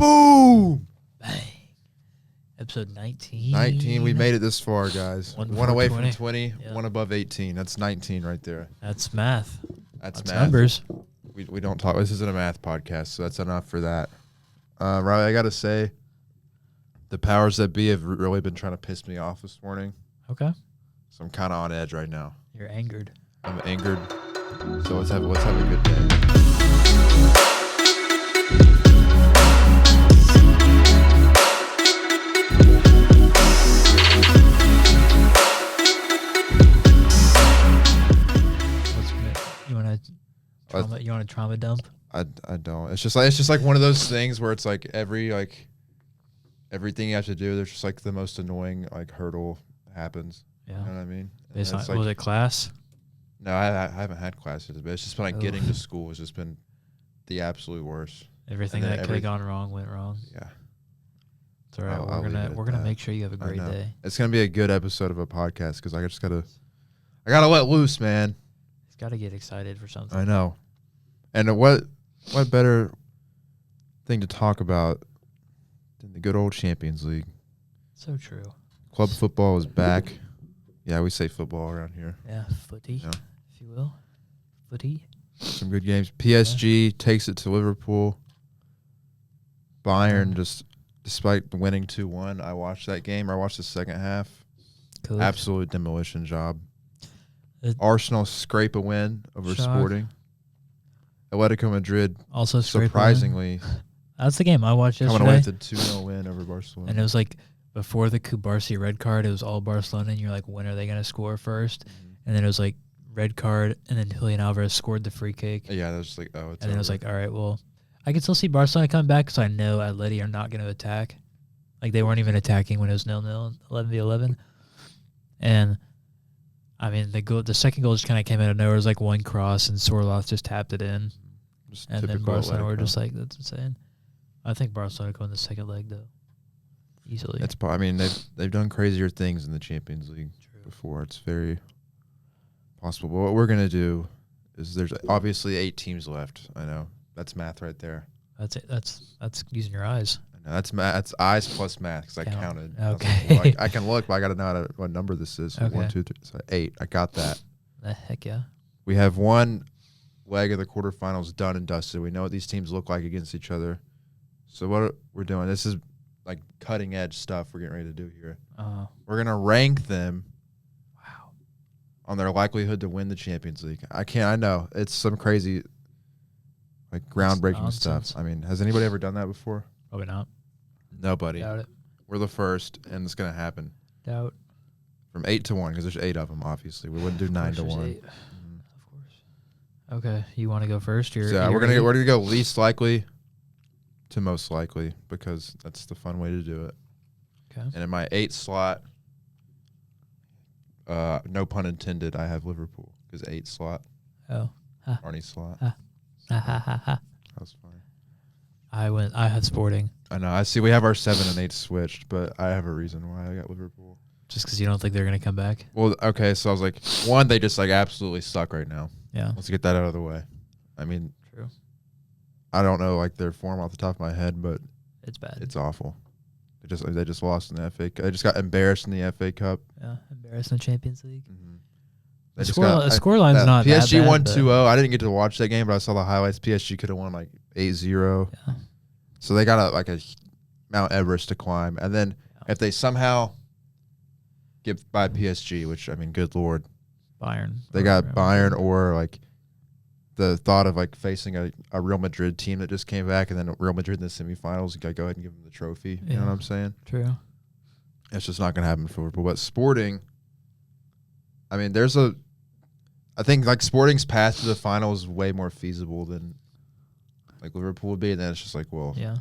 Boom! Bang. Episode 19. 19. We made it this far, guys. One away 20. from 20, Yeah. one above 18. That's 19 right there. That's math. That's That's math. numbers. We don't talk. This isn't a math podcast, so that's enough for that. Riley, I got to say, the powers that be have really been trying to piss me off this morning. Okay. So I'm kind of on edge right now. You're angered. I'm angered. So let's have a good day. You want a trauma dump? I don't. It's just like one of those things where it's like everything you have to do, there's just like the most annoying like hurdle happens. Yeah. You know what I mean? Was it class? No, I haven't had classes, but it's just been like getting to school has just been the absolute worst. Everything that could have gone wrong went wrong. Yeah. It's all right. We're gonna make sure you have a great day. It's gonna be a good episode of a podcast because I gotta let loose, man. He's got to get excited for something. I know. And what better thing to talk about than the good old Champions League? So true. Club football is back. Yeah, we say football around here. Yeah, footy, if you will. Footy. Some good games. PSG takes it to Liverpool. Bayern just, despite winning 2-1, I watched that game. I watched the second half. Cool. Absolute demolition job. Arsenal scrape a win over Sporting. Atletico Madrid also surprisingly. That's the game I watched yesterday. Coming away with a 2-0 win over Barcelona. And it was like before the Kubarsi red card, it was all Barcelona, and you're like, when are they going to score first? Mm-hmm. And then it was like red card, and then Julian Alvarez scored the free kick. Yeah, that was like, oh, it's and then it was like, all right, well, I can still see Barcelona coming back because I know Atleti are not going to attack. Like, they weren't even attacking when it was 0-0, 11-11. And, I mean, the second goal just kind of came out of nowhere. It was like one cross, and Sorloth just tapped it in. And then Barcelona were just like, that's insane. I think Barcelona go in the second leg, though. Easily. I mean, they've done crazier things in the Champions League before. It's very possible. But what we're going to do is there's obviously 8 teams left. I know. That's math right there. That's it. That's using your eyes. I know. That's math. That's eyes plus math because I counted. Okay. Like, I can look, but I got to know what number this is. So okay. 1, 2, 3. So 8. I got that. Heck yeah. We have one leg of the quarterfinals done and dusted. We know what these teams look like against each other. So what we're doing, this is like cutting edge stuff we're getting ready to do here. We're going to rank them on their likelihood to win the Champions League. I know. It's some crazy, like groundbreaking stuff. I mean, has anybody ever done that before? Probably not. Nobody. Doubt it. We're the first, and it's going to happen. Doubt. From 8 to 1, because there's 8 of them, obviously. We wouldn't do 9 to 1. 8. Of course. Okay. You want to go first? We're gonna go least likely to most likely because that's the fun way to do it. Okay. And in my 8 slot, no pun intended, I have Liverpool because 8 slot. Oh. Arnie slot. That was funny. I had Sporting. I know. I see. We have our 7 and 8 switched, but I have a reason why I got Liverpool. Just because you don't think they're gonna come back? Well, okay. So I was like, one, they just like absolutely suck right now. Yeah. Let's get that out of the way. I mean, true. I don't know like their form off the top of my head, but it's bad. It's awful. They just lost in the FA Cup. They just got embarrassed in the FA Cup. Yeah, embarrassed in the Champions League. Mm-hmm. The scoreline's not that PSG bad. won 2-0. I didn't get to watch that game, but I saw the highlights. PSG could have won like 8-0. Yeah. So they got a Mount Everest to climb. And then if they somehow get by PSG, which, I mean, good Lord. Bayern. They got Bayern or like the thought of like facing a Real Madrid team that just came back and then Real Madrid in the semifinals, you got to go ahead and give them the trophy. You know what I'm saying? True. It's just not going to happen for Liverpool. But Sporting, I mean, I think like Sporting's path to the final is way more feasible than like Liverpool would be. And then it's just like, well, yeah,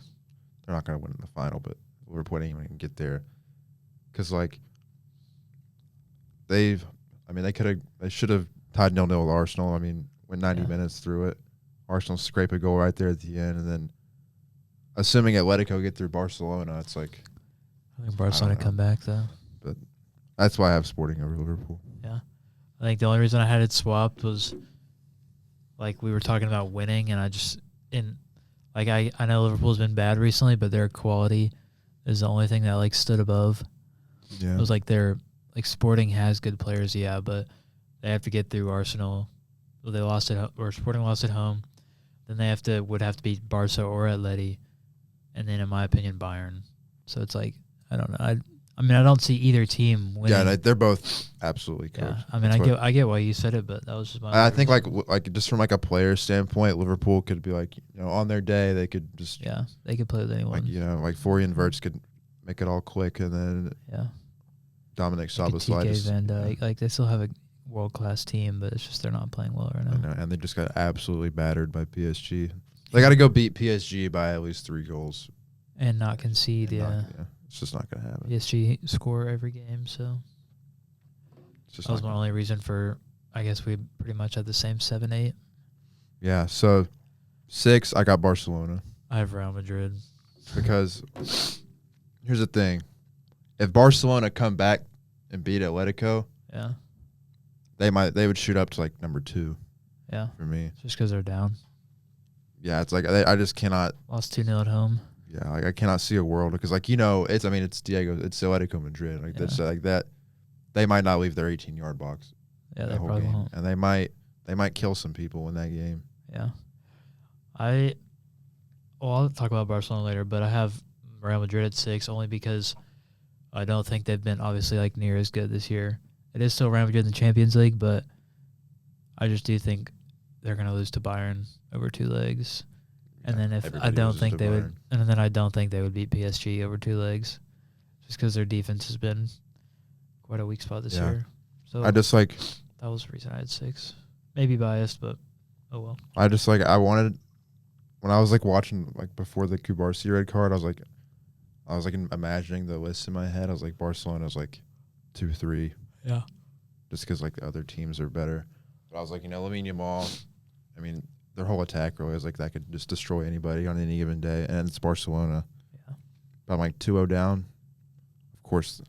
they're not going to win in the final, but Liverpool ain't even going to get there. Because like they should have tied 0-0 with Arsenal. I mean, went 90 minutes through it. Arsenal scrape a goal right there at the end. And then assuming Atletico get through Barcelona, it's like, I think Barcelona come back though. But that's why I have Sporting over Liverpool. Yeah. I think the only reason I had it swapped was like we were talking about winning, and Like I know Liverpool's been bad recently, but their quality is the only thing that like stood above. Yeah. It was like Sporting has good players, yeah, but they have to get through Arsenal. Well, they lost or Sporting lost at home. Then they would have to beat Barca or Atleti, and then in my opinion Bayern. So it's like I don't know. I mean I don't see either team winning. Yeah, they're both absolutely coached. Yeah, I mean I get why you said it, but that was just my. I think like just from like a player standpoint, Liverpool could be like on their day they could just they could play with anyone. Like like Florian Wirtz could make it all click, and then Dominic Szoboszlai TK Van Dijk, like they still have a world-class team, but it's just they're not playing well right now. I know, and they just got absolutely battered by PSG. They got to go beat PSG by at least 3 goals and not concede. It's just not gonna happen. PSG score every game, so that was my only reason for. I guess we pretty much had the same 7-8. Yeah. So 6, I got Barcelona. I have Real Madrid because here's the thing: if Barcelona come back and beat Atletico, they would shoot up to like number 2. Yeah, for me, just because they're down. Yeah, it's like I just cannot. Lost 2-0 at home. Yeah, like I cannot see a world because it's Atletico Madrid like that's like that. They might not leave their 18-yard box. Yeah, they probably won't. And they might kill some people in that game. Yeah, I'll talk about Barcelona later, but I have Real Madrid at 6 only because I don't think they've been obviously like near as good this year. It is still Real Madrid in the Champions League, but I just do think they're going to lose to Bayern over 2 legs. And then I don't think they would beat PSG over 2 legs, just because their defense has been quite a weak spot this year. So I just like that was the reason I had 6. Maybe biased, but oh well. I just like I wanted when I was like watching like before the Kubarsi red card, I was like imagining the list in my head. I was like Barcelona's like 2-3. Yeah. Just because like the other teams are better. But I was like, Lamine Yamal, I mean, their whole attack really is like that could just destroy anybody on any given day, and it's Barcelona. Yeah. But I'm like 2-0 down. Of course,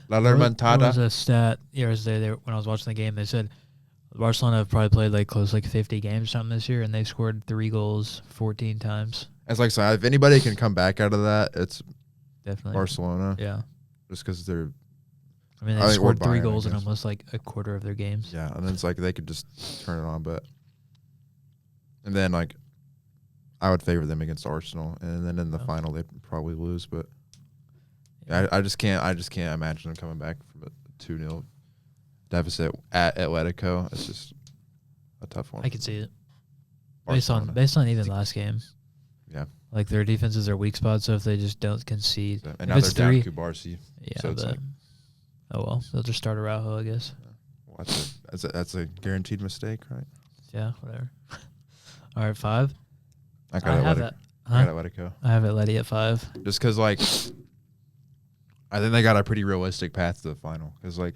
La Remontada. There was a stat yesterday when I was watching the game. They said Barcelona have probably played like close like 50 games or something this year, and they've scored 3 goals 14 times. It's like if anybody can come back out of that, it's definitely Barcelona. Yeah. Just because they're. I mean, they scored 3 goals in almost like a quarter of their games. Yeah, and then it's like they could just turn it on, but. And then like, I would favor them against Arsenal, and then in the final they'd probably lose. But I just can't imagine them coming back from a 2-0 deficit at Atletico. It's just a tough one. I can see it Barcelona. based on even last game. Yeah, like their defense is their weak spot. So if they just don't concede, and now they're down Kubarsi. Yeah, so it's like, oh well, they'll just start Araujo, I guess. Well, that's a guaranteed mistake, right? Yeah, whatever. All right, 5. I got Atletico. I have Atleti at 5. Just because, like, I think they got a pretty realistic path to the final. Because, like,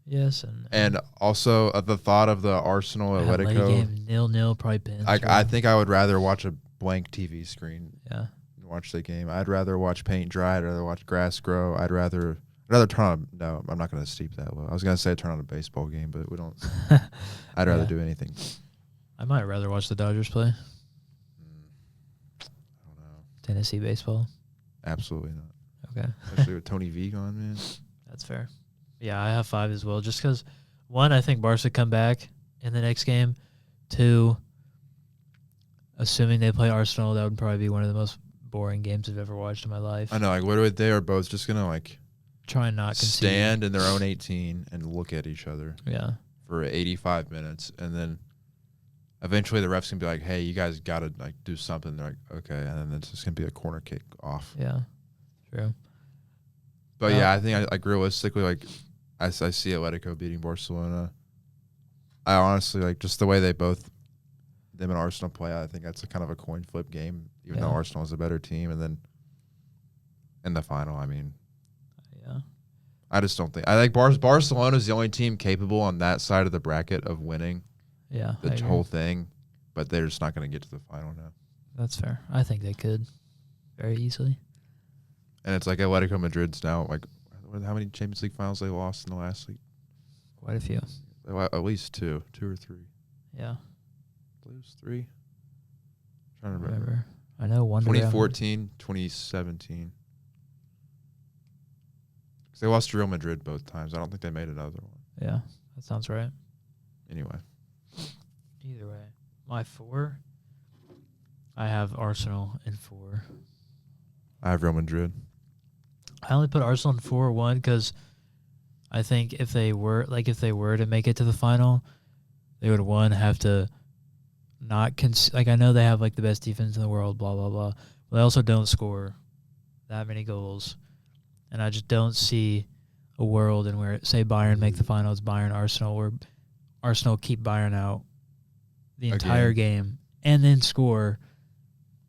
yes, and also the thought of the Arsenal Atletico game 0-0 probably pins. I think I would rather watch a blank TV screen. Yeah. And watch the game. I'd rather watch paint dry. I'd rather watch grass grow. I'd rather turn on. No, I'm not going to steep that low. I was going to say turn on a baseball game, but we don't. I'd rather do anything. I might rather watch the Dodgers play. I don't know. Tennessee baseball? Absolutely not. Okay. Especially with Tony V gone, man. That's fair. Yeah, I have 5 as well. Just because, 1, I think Barca come back in the next game. 2, assuming they play Arsenal, that would probably be one of the most boring games I've ever watched in my life. I know. Like, literally, they are both just going to, like, try and not concede. Stand in their own 18 and look at each other. Yeah. For 85 minutes, and then eventually the ref's gonna be like, "Hey, you guys gotta like do something." They're like, "Okay," and then it's just gonna be a corner kick off. Yeah, true. But I think like realistically, like I see Atletico beating Barcelona. I honestly like just the way them and Arsenal play. I think that's a kind of a coin flip game, even though Arsenal is a better team. And then in the final, I mean, I just don't think I think Barcelona is the only team capable on that side of the bracket of winning. Yeah, the whole thing, but they're just not going to get to the final now. That's fair. I think they could very easily. And it's like Atletico Madrid's now, like, how many Champions League finals they lost in the last league? Quite a few. At least 2 or 3. Yeah. I believe it was 3. I'm trying to remember. I know. 2014, 2017. Because they lost to Real Madrid both times. I don't think they made another one. Yeah, that sounds right. Anyway. Either way. My 4, I have Arsenal in 4. I have Real Madrid. I only put Arsenal in 4-1 because I think if they were to make it to the final, they would have to not I know they have like the best defense in the world, blah blah blah. But they also don't score that many goals, and I just don't see a world in where say Bayern make the finals, Bayern Arsenal, where Arsenal keep Bayern out the entire game and then score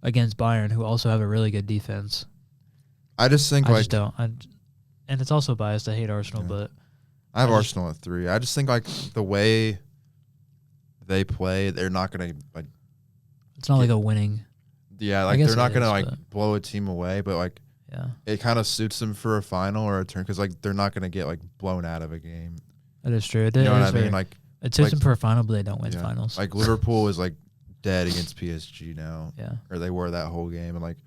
against Bayern, who also have a really good defense. I just think I just don't. And it's also biased. I hate Arsenal, but I have Arsenal at 3. I just think like the way they play, they're not gonna like. It's not like a winning. Yeah, like they're not gonna like blow a team away, but like yeah, it kind of suits them for a final or a turn because like they're not gonna get like blown out of a game. That is true. You know what I mean? Like it suits them for a final, but they don't win finals. Like Liverpool is like dead against PSG now. Yeah, or they were that whole game, and like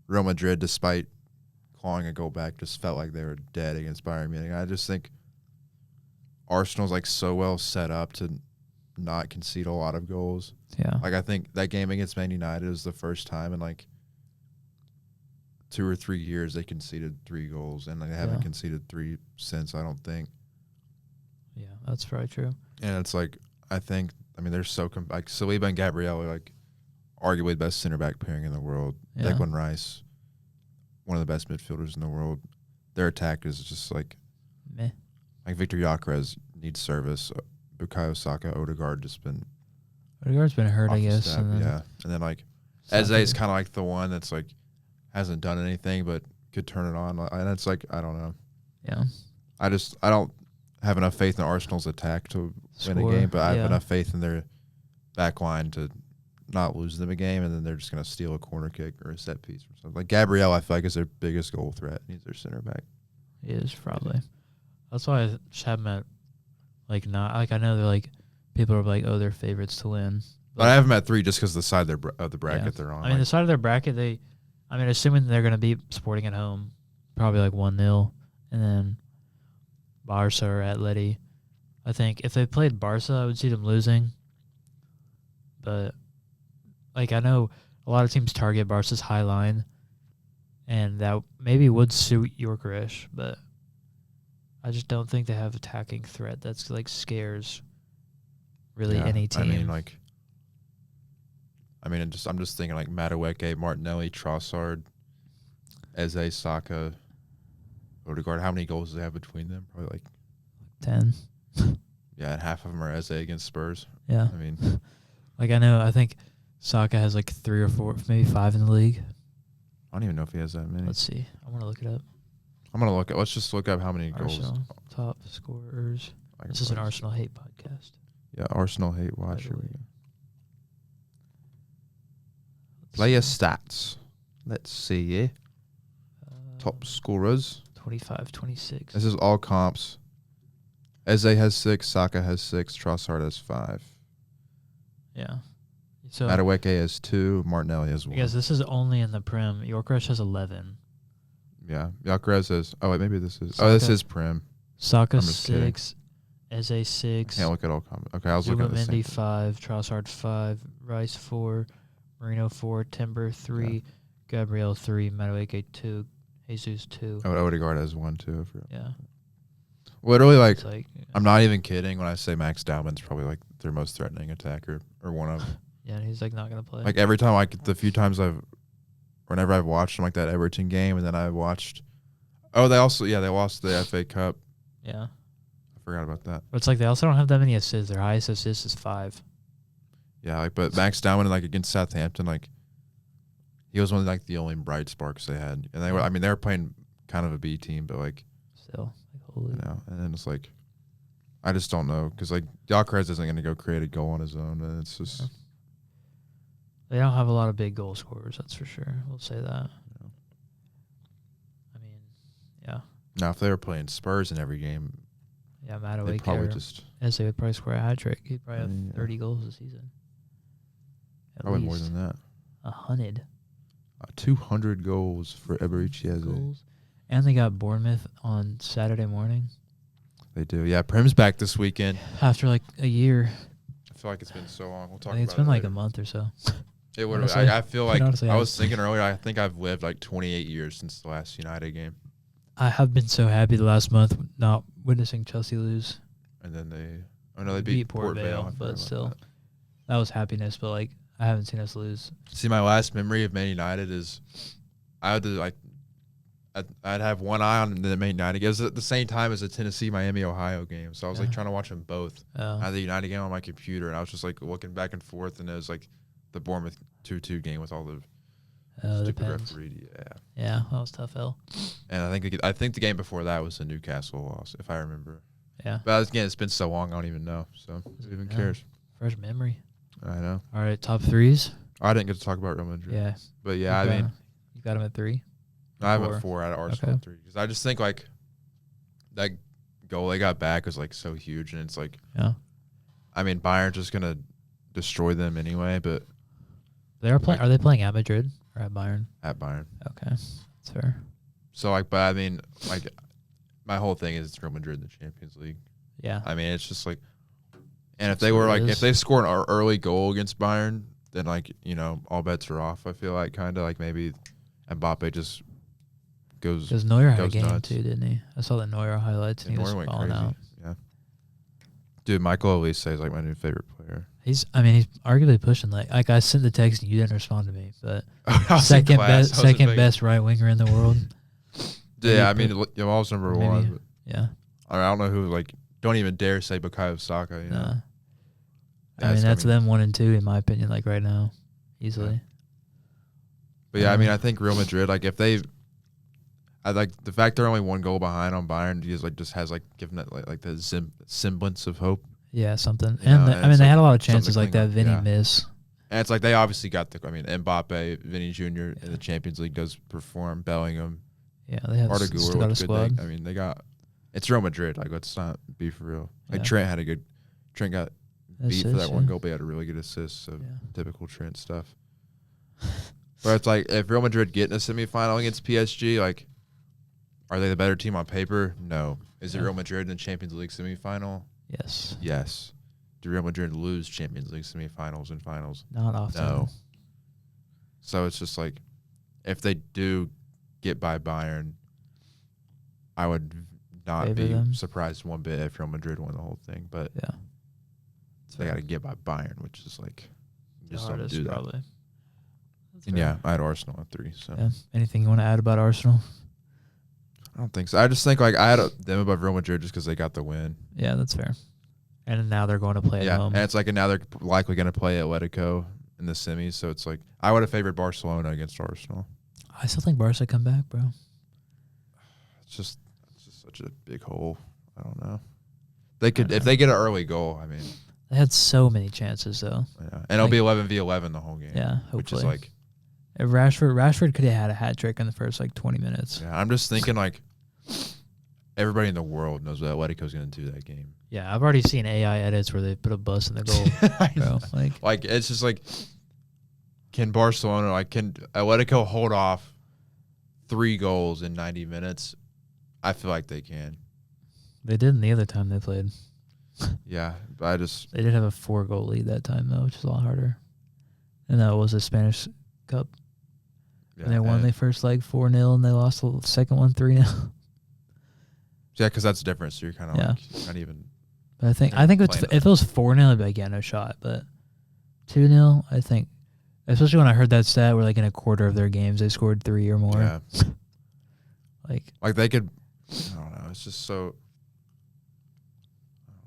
Real Madrid, despite clawing a goal back, just felt like they were dead against Bayern Munich. I just think Arsenal's like so well set up to not concede a lot of goals. Yeah. Like I think that game against Man United was the first time in like 2 or 3 years they conceded 3 goals, and they haven't conceded 3 since, I don't think. Yeah, that's very true. And it's like I mean they're so like Saliba and Gabriel are like arguably the best center back pairing in the world. Yeah. Declan Rice, one of the best midfielders in the world. Their attack is just like meh. Like Victor Gyökeres needs service. Bukayo Saka, Odegaard Odegaard's been hurt, I guess. And then like Eze is kind of like the one that's like hasn't done anything but could turn it on. And it's like I don't know. Yeah. I don't have enough faith in Arsenal's attack to win a game, but I have enough faith in their back line to not lose them a game, and then they're just going to steal a corner kick or a set piece or something. Like Gabriel, I feel like is their biggest goal threat. He's their center back. He is probably. That's why I just have him at like not like I know they're like people are like they're favorites to win. But I have them at 3 just because the side of the bracket they're on. I mean the side of their bracket assuming they're going to beat Sporting at home, probably like 1-0, and then Barca or Atleti. I think if they played Barca, I would see them losing. But like I know a lot of teams target Barca's high line, and that maybe would suit Gyökeres, but I just don't think they have attacking threat that's like scares really any team. I'm just thinking like Madueke, Martinelli, Trossard, Eze, Saka, Odegaard. How many goals do they have between them? Probably like 10. Yeah, and half of them are Eze against Spurs. Yeah. I mean, I think Saka has like 3 or 4, maybe 5 in the league. I don't even know if he has that many. Let's see. I want to look it up. Let's just look up how many Arsenal, goals. top scorers. This is an Arsenal hate podcast. Yeah, Arsenal hate watch. Here we go. Player stats. Let's see. Top scorers. 25, 26. This is all comps. Eze has 6, Saka has 6, Trossard has 5. Yeah. So Madueke has 2, Martinelli has 1. I guess this is only in the Prem. Gyökeres has 11. Yeah. Gyökeres has... Oh, wait, maybe this is... Saka, this is Prem. Saka 6, Eze 6. Can't look at all comments. Okay, I was looking at the same. Mendy 5, Trossard 5, Rice 4, Marino 4, Timber 3, Gabriel 3, Madueke 2, Jesus 2. Oh, Odegaard has 1 too. I forgot. Yeah. Literally, like I'm not even kidding when I say Max Dowman's probably like their most threatening attacker or one of them. Yeah, and he's like not gonna play. Like every time, like the few times whenever I've watched them, like that Everton game, and then I watched. Oh, they lost the FA Cup. Yeah. I forgot about that. But it's like they also don't have that many assists. Their highest assist is 5. Yeah, but Max Dowman, like against Southampton, like he was one of like the only bright sparks they had, and they were playing kind of a B team, but like still, and then it's like I just don't know because like Gyökeres isn't going to go create a goal on his own, and it's just they don't have a lot of big goal scorers. That's for sure. We'll say that. Yeah. I mean, yeah. Now if they were playing Spurs in every game, Madueke probably just Eze would probably score a hat trick. He'd probably have 30 goals a season. Probably more than that. 100. 200 goals for Eberichieze. Goals. And they got Bournemouth on Saturday morning. They do. Yeah, Prim's back this weekend. After like a year. I feel like it's been so long. We'll talk I think about it's been it like later. a month or so. It would. I feel like I was thinking earlier. I think I've lived like 28 years since the last United game. I have been so happy the last month not witnessing Chelsea lose. And then they beat Port Vale. But still, that was happiness. But like, I haven't seen us lose. See, my last memory of Man United is I had to like I'd have one eye on the Man United game. It was at the same time as the Tennessee Miami Ohio game, so I was like trying to watch them both. I had the United game on my computer, and I was just like looking back and forth, and it was like the Bournemouth 2-2 game with all the stupid referee. Yeah, that was tough. And I think the game before that was the Newcastle loss, if I remember. Yeah. But again, it's been so long, I don't even know. So who even cares? Fresh memory. I know. All right, top threes. I didn't get to talk about Real Madrid. Yeah. But yeah, I mean, you got them at 3. I have a 4 out of Arsenal at 3 because I just think like that goal they got back was like so huge, and it's like, I mean, Bayern's just gonna destroy them anyway. But they are playing. Are they playing at Madrid or at Bayern? At Bayern. Okay, that's fair. So like, but I mean, like, my whole thing is it's Real Madrid in the Champions League. Yeah. I mean, it's just like, and if they were like, if they score an early goal against Bayern, then like, you know, all bets are off. I feel like kind of like maybe Mbappe just goes. Because Neuer had a game nuts. too, didn't he? I saw the Neuer highlights, and he was falling out. Yeah. Dude, Michael Olise is like my new favorite player. He's arguably pushing like I sent the text and you didn't respond to me, but second best right winger in the world. Yeah, I mean, Jamal's number maybe, 1. But yeah. I don't know who, like, don't even dare say Bukayo Saka, you know? I mean, that's them 1 and 2 in my opinion, like right now, easily. Yeah. But yeah, I mean, I think Real Madrid, like, if they, I like the fact they're only 1 goal behind on Bayern, just has like given it like the semblance of hope. Yeah, something. And I mean, they had a lot of chances like that Vinny miss. And it's like they obviously got Mbappe, Vinny Jr. in the Champions League does perform. Bellingham. Yeah, they have still got a squad. I mean, it's Real Madrid. Like, let's not be for real. Like, Trent got beat for that 1 goal, but he had a really good assist. So typical Trent stuff. But it's like, if Real Madrid get in a semifinal against PSG, like, are they the better team on paper? No. Is it Real Madrid in the Champions League semifinal? Yes. Yes. Do Real Madrid lose Champions League semifinals and finals? Not often. No. So it's just like, if they do get by Bayern, I would not be surprised one bit if Real Madrid won the whole thing. But they got to get by Bayern, which is like, just don't do that. Probably. And yeah, I had Arsenal at 3. So anything you want to add about Arsenal? I don't think so. I just think like I had them above Real Madrid just because they got the win. Yeah, that's fair. And now they're going to play at home. And it's like, and now they're likely going to play Atletico in the semis. So it's like, I would have favored Barcelona against Arsenal. I still think Barca come back, bro. It's just such a big hole. I don't know. They could if they get an early goal. I mean, they had so many chances though. Yeah, and it'll be 11v11 the whole game. Yeah, hopefully. Which is like, if Rashford could have had a hat trick in the first like 20 minutes. Yeah, I'm just thinking like, everybody in the world knows what Atletico's going to do that game. Yeah, I've already seen AI edits where they put a bus in the goal. Bro, like it's just like, can Atletico hold off 3 goals in 90 minutes? I feel like they can. They didn't the other time they played. Yeah, but they did have a 4-goal lead that time though, which is a lot harder. And that was a Spanish Cup. Yeah, and they won the first leg 4-0, and they lost the second one 3-0. Yeah, because that's different. So you're kind of like not even. But I think if it was 4-0, I'd be like, yeah, no shot. But 2-0, I think, especially when I heard that stat where like in a quarter of their games they scored 3 or more. Yeah. like they could. I don't know. It's just so.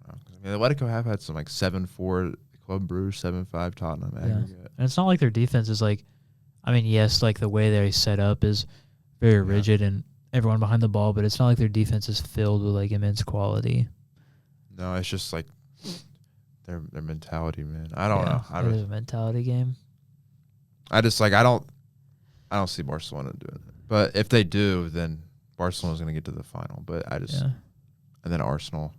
I don't know. I mean, Atletico have had some like 7-4 Club Brugge, 7-5 Tottenham aggregate. And it's not like their defense is like, I mean, yes, like the way they're set up is very rigid and everyone behind the ball, but it's not like their defense is filled with like immense quality. No, it's just like their mentality, man. I don't know. It is a mentality game. I just like I don't see Barcelona doing it. But if they do, then Barcelona's going to get to the final. But I just and then Arsenal.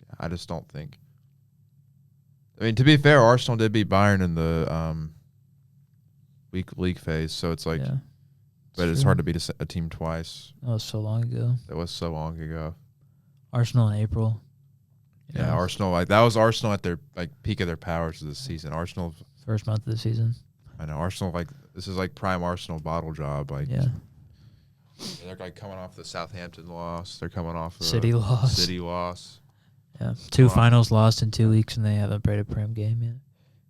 Yeah, I just don't think. I mean, to be fair, Arsenal did beat Bayern in the league phase. So it's like, Yeah. but it's hard to beat a team twice. That was so long ago. That was so long ago. Arsenal in April. Yeah, Arsenal, like that was Arsenal at their like peak of their powers of the season. Arsenal first month of the season. I know Arsenal, like this is like prime Arsenal bottle job. Like they're like coming off the Southampton loss. They're coming off the City loss. Yeah, 2 finals lost in 2 weeks, and they haven't played a Prem game yet.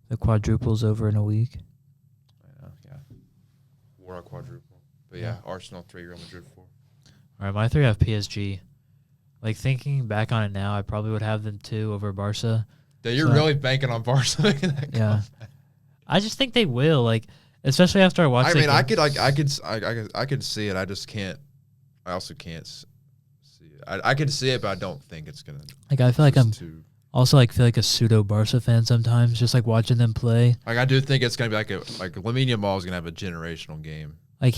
The quadruple's over in a week. I know, yeah. War a quadruple. But yeah, Arsenal 3, Real Madrid 4. All right, my 3 have PSG. Like, thinking back on it now, I probably would have them 2 over Barca. Yeah, you're really banking on Barca making that comeback. I just think they will, like, especially after I watched. I mean, I could see it. I just can't. I also can't see it. I can see it, but I don't think it's gonna. Like, I feel like I'm also feel like a pseudo Barca fan sometimes, just like watching them play. Like, I do think it's gonna be like Lamine Yamal is gonna have a generational game. Like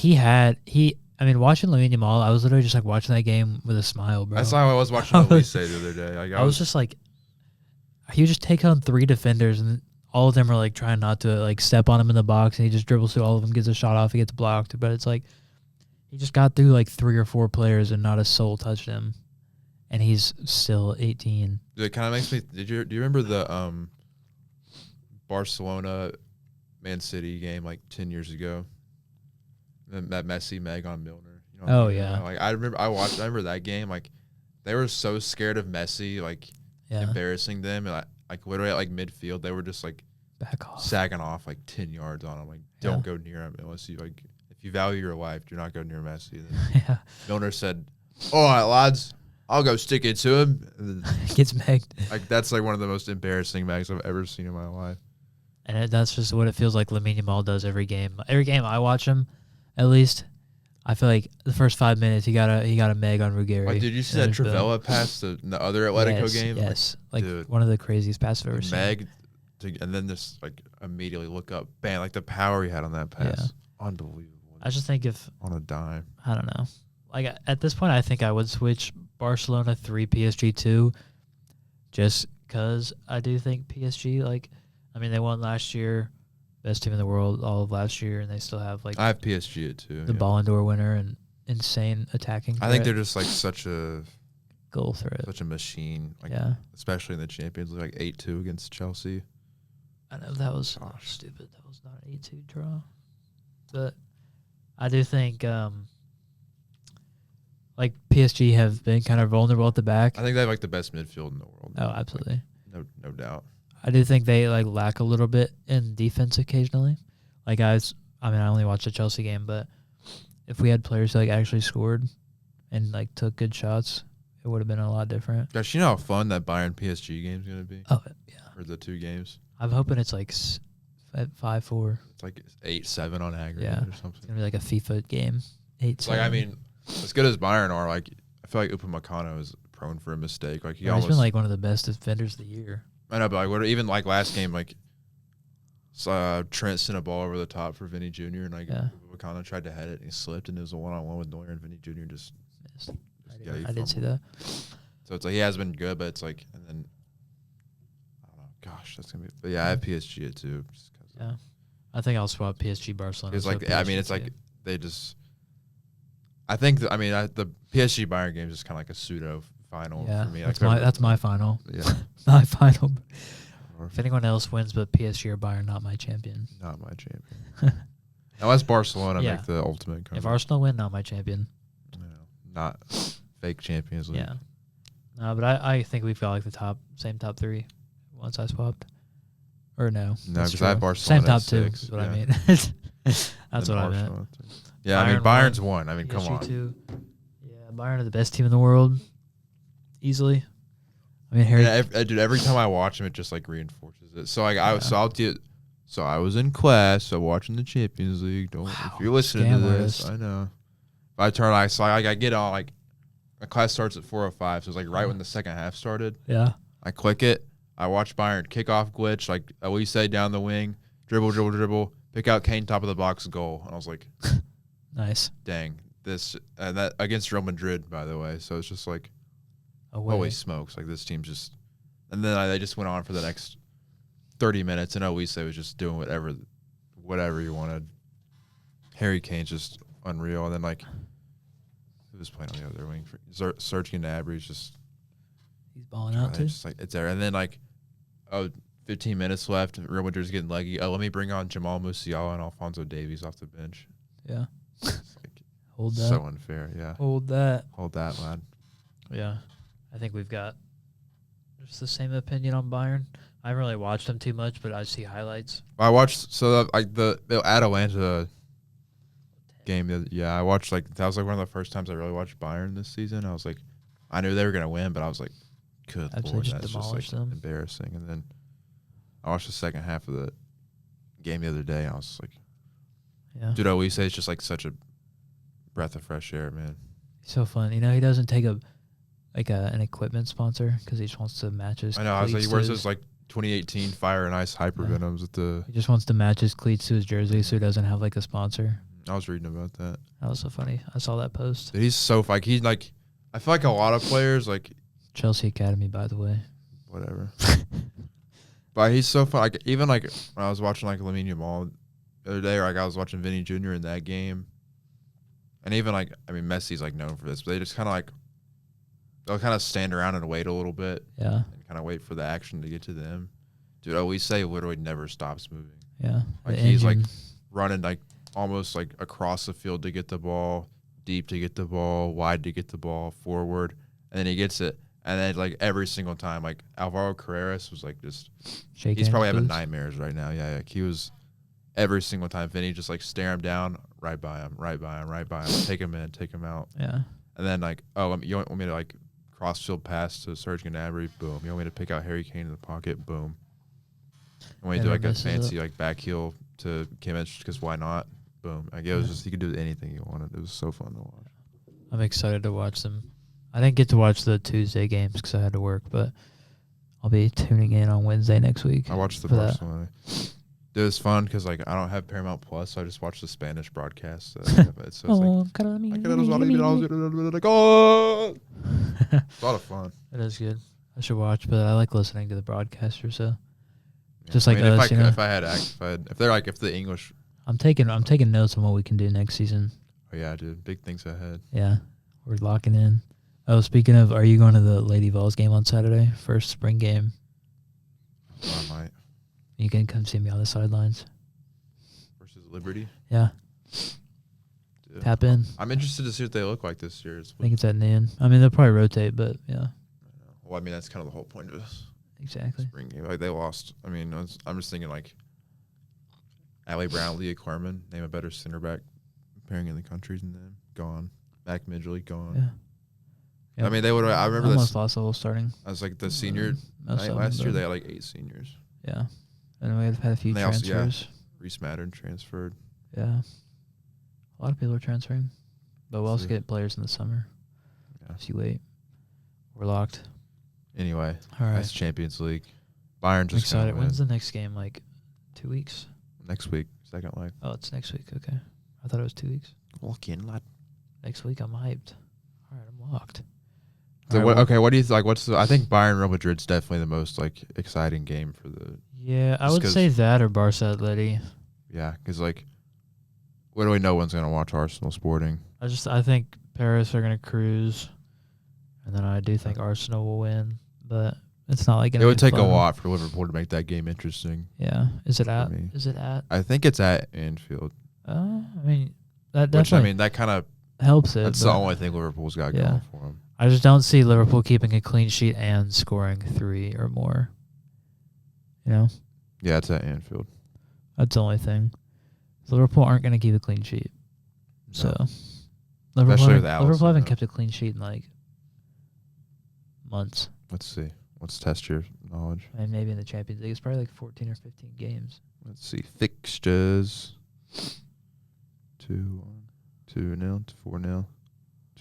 I mean, watching Lamine Yamal, I was literally just like watching that game with a smile, bro. That's how I was watching Elise the other day. Like, I was just like, he would just take on 3 defenders, and all of them are like trying not to like step on him in the box, and he just dribbles through all of them, gets a shot off, he gets blocked. But it's like he just got through like 3 or 4 players, and not a soul touched him, and he's still 18. It kind of makes me. Do you remember the Barcelona Man City game like 10 years ago? That Messi Meg on Milner. You know like I remember that game. Like they were so scared of Messi, like embarrassing them, and like literally at like midfield, they were just like back off, sagging off like 10 yards on him. Like don't go near him unless you like if you value your life, do not go near Messi. Then Milner said, "All right, lads, I'll go stick it to him." Gets megged. Like that's like one of the most embarrassing megs I've ever seen in my life. And that's just what it feels like Lamine Yamal does every game. Every game I watch him. At least, I feel like the first 5 minutes he got a meg on Ruggeri. Like, did you see that Travella pass in the other Atletico game? Yes, like one of the craziest passes I've ever seen. Meg, and then just like immediately look up, bam! Like the power he had on that pass, unbelievable. I just think if on a dime, I don't know. Like at this point, I think I would switch Barcelona 3, PSG 2, just because I do think PSG. Like, I mean, they won last year. Best team in the world all of last year, and they still have like I have PSG at 2. The Ballon d'Or winner and insane attacking threat. I think they're just like such a goal threat, such a machine. Like, especially in the Champions League, like 8-2 against Chelsea. I know that was stupid. That was not an 8-2 draw, but I do think like PSG have been kind of vulnerable at the back. I think they have like the best midfield in the world. Oh, absolutely, like, no doubt. I do think they like lack a little bit in defense occasionally. Like I only watched the Chelsea game, but if we had players who like actually scored and like took good shots, it would have been a lot different. Gosh, you know how fun that Bayern PSG game is going to be? Oh yeah. Or the 2 games. I'm hoping it's like 5-4. It's like 8-7 on aggregate or something. It's gonna be like a FIFA game. 8-7. Like I mean, as good as Bayern are, like I feel like Upamecano is prone for a mistake. Like he's been like one of the best defenders of the year. I know, but like even like last game, like Trent sent a ball over the top for Vinny Jr. and like Upamecano tried to head it and he slipped and it was a 1-on-1 with Neuer and Vinny Jr. just missed. I did see that. So it's like he has been good, but it's like and then I don't know. Gosh, that's gonna be. But yeah, I have PSG at 2. Just I think I'll swap PSG Barcelona. It's like I mean, it's like they just. I think the PSG Bayern game is just kind of like a pseudo final for me. That's my final. Yeah, my final. If anyone else wins, but PSG or Bayern, not my champion. Not my champion. Unless Barcelona make the ultimate comeback. If Arsenal win, not my champion. Not fake Champions League. Yeah. No, but I think we've got like the same top 3 once I swapped. Or no. No, because I have Barcelona same top 6. 2 is what I mean. That's what I meant. Yeah, I mean, Bayern's won. I mean, come on. 2. Yeah, Bayern are the best team in the world. Easily. I mean, Harry. Yeah, dude, every time I watch him, it just like reinforces it. So like so I was in class, so watching the Champions League. If you're listening to this, I know. If I turn, I get on like, my class starts at 4:05, so it's like right when the second half started. Yeah. I click it. I watch Bayern kickoff glitch, like we say down the wing, dribble, pick out Kane top of the box goal, and I was like, nice. Dang, this and that against Real Madrid, by the way. So it's just like. Holy smokes! Like this team's just, and then they just went on for the next 30 minutes, and Elise was just doing whatever he wanted. Harry Kane's just unreal. And then, like, who was playing on the other wing? Serge Gnabry's just... He's balling out, too. Just, like, it's there. And then, like, 15 minutes left. Real Madrid's getting leggy. Let me bring on Jamal Musiala and Alphonso Davies off the bench. Yeah. Like, Hold that. So unfair, yeah. Hold that, lad. Yeah. I think we've got just the same opinion on Bayern. I haven't really watched them too much, but I see highlights. I watched the Atalanta game. Yeah, I watched that was like one of the first times I really watched Bayern this season. I was like, I knew they were gonna win, but I was like, good lord, that's just like embarrassing. And then I watched the second half of the game the other day. And I was like, yeah, dude, Olise is just like such a breath of fresh air, man. So fun. He doesn't take an equipment sponsor because he just wants to match his. I know. I was like, he wears those like 2018 Fire and Ice Hyper Venoms with the. He just wants to match his cleats to his jersey, so he doesn't have like a sponsor. I was reading about that. That was so funny. I saw that post. Dude, he's so like he's like. I feel like a lot of players like. Chelsea Academy, by the way. Whatever. But he's so fun. Like even like when I was watching like Lamine Yamal the other day, or like I was watching Vinny Jr. in that game. And even like, I mean, Messi's like known for this, but they just kind of like, they'll kind of stand around and wait a little bit. Yeah. And kind of wait for the action to get to them. Dude, Olise literally never stops moving. Yeah. Like he's like running like almost like across the field to get the ball, deep to get the ball, wide to get the ball, forward. And then he gets it. And then like every single time, like Alvaro Carreras was like just, he's probably having nightmares right now. Yeah. Like he was every single time. Vinny just like stare him down. Right by him, take him in, take him out. Yeah. And then like, you want me to like cross field pass to Serge Gnabry? Boom. You want me to pick out Harry Kane in the pocket? Boom. And when you do like a fancy like back heel to Kimmich, because why not? Boom. Like it was just, he could do anything he wanted. It was so fun to watch. I'm excited to watch them. I didn't get to watch the Tuesday games because I had to work, but I'll be tuning in on Wednesday next week. I watched the Barcelona. It was fun because like I don't have Paramount Plus, so I just watch the Spanish broadcast. So it's like, it's a lot of fun. It is good. I should watch, but I like listening to the broadcaster. So yeah. just like us, if the English, I'm taking notes on what we can do next season. Oh yeah, dude, big things ahead. Yeah, we're locking in. Oh, speaking of, are you going to the Lady Vols game on Saturday? First spring game. I might. You can come see me on the sidelines. Versus Liberty? Yeah. Dude, tap in. I'm interested to see what they look like this year. I think it's at noon. I mean, they'll probably rotate, but yeah. Well, I mean, that's kind of the whole point of this. Exactly. Spring game. Like, they lost. I mean, I'm just thinking, like, Allie Brown, Leah Corman, name a better center back pairing in the country than them. Gone. Mac Midgley, gone. Yeah. Yep. I mean, they would. I remember this. Almost lost the whole starting. I was like the senior night last year. They had like 8 seniors. Yeah, and we have had a few transfers. Also, Reese Madden transferred. Yeah, a lot of people are transferring, but we'll also get players in the summer. Yeah, if you wait, we're locked. Anyway, all right. That's Champions League. Bayern just excited. When's the next game? Like 2 weeks. Next week, second leg. Oh, it's next week. Okay, I thought it was 2 weeks. Walk in, lad. Next week, I'm hyped. All right, I'm locked. So what do you like? I think Bayern Real Madrid's definitely the most like exciting game for the. Yeah, I would say that or Barca Atleti. Yeah, because like, literally no one's gonna watch Arsenal Sporting. I think Paris are gonna cruise, and then I do think Arsenal will win, but it's not like it would take a lot for Liverpool to make that game interesting. Yeah, is it at? I think it's at Anfield. I mean that definitely. Which I mean that kind of helps it. That's the only thing Liverpool's got going for them. I just don't see Liverpool keeping a clean sheet and scoring 3 or more. You know? Yeah, it's at Anfield. That's the only thing. Liverpool aren't going to keep a clean sheet. No. So, Liverpool haven't kept a clean sheet in like months. Let's see. Let's test your knowledge. And maybe in the Champions League, it's probably like 14 or 15 games. Let's see. Fixtures. 2-1. 2-0. 4-0.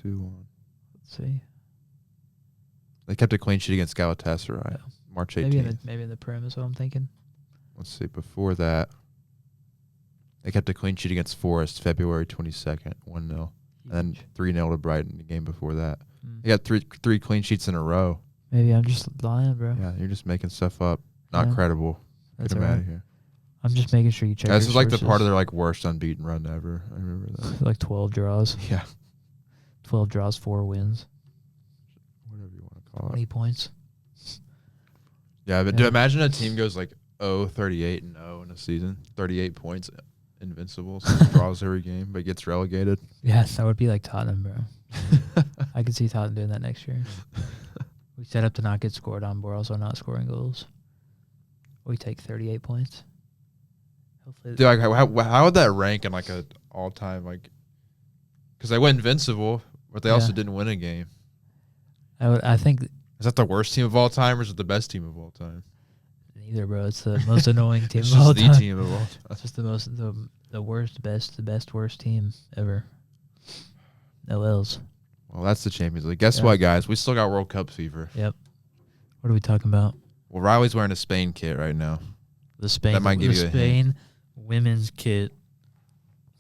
2-1. Let's see. They kept a clean sheet against Galatasaray. Yeah. March 18th. Maybe in the Prem is what I'm thinking. Let's see. Before that, they kept a clean sheet against Forest February 22nd, 1-0. And then 3-0 to Brighton the game before that. They got three clean sheets in a row. Maybe I'm just lying, bro. Yeah, you're just making stuff up. Not credible. Get them out of here. I'm just making sure you check. This your is like the sources. part of their like worst unbeaten run ever. I remember that. Like 12 draws. Yeah. 12 draws, 4 wins. Whatever you want to call 20 it. points. Yeah, but imagine a team goes like 38-0 in a season, 38 points, invincible, so draws every game, but gets relegated. Yes, that would be like Tottenham, bro. I could see Tottenham doing that next year. We set up to not get scored on, but we're also not scoring goals. We take 38 points. Hopefully, Dude, like, how would that rank in like a all-time like? Because they went invincible, but they also didn't win a game. I think. Is that the worst team of all time, or is it the best team of all time? Neither, bro. It's the most annoying team It's of all just the time. team of all time. It's just the worst, best, worst team ever. No L's. Well, that's the Champions League. Guess what, guys? We still got World Cup fever. Yep. What are we talking about? Well, Riley's wearing a Spain kit right now. The Spain. That might give you a hint. Women's kit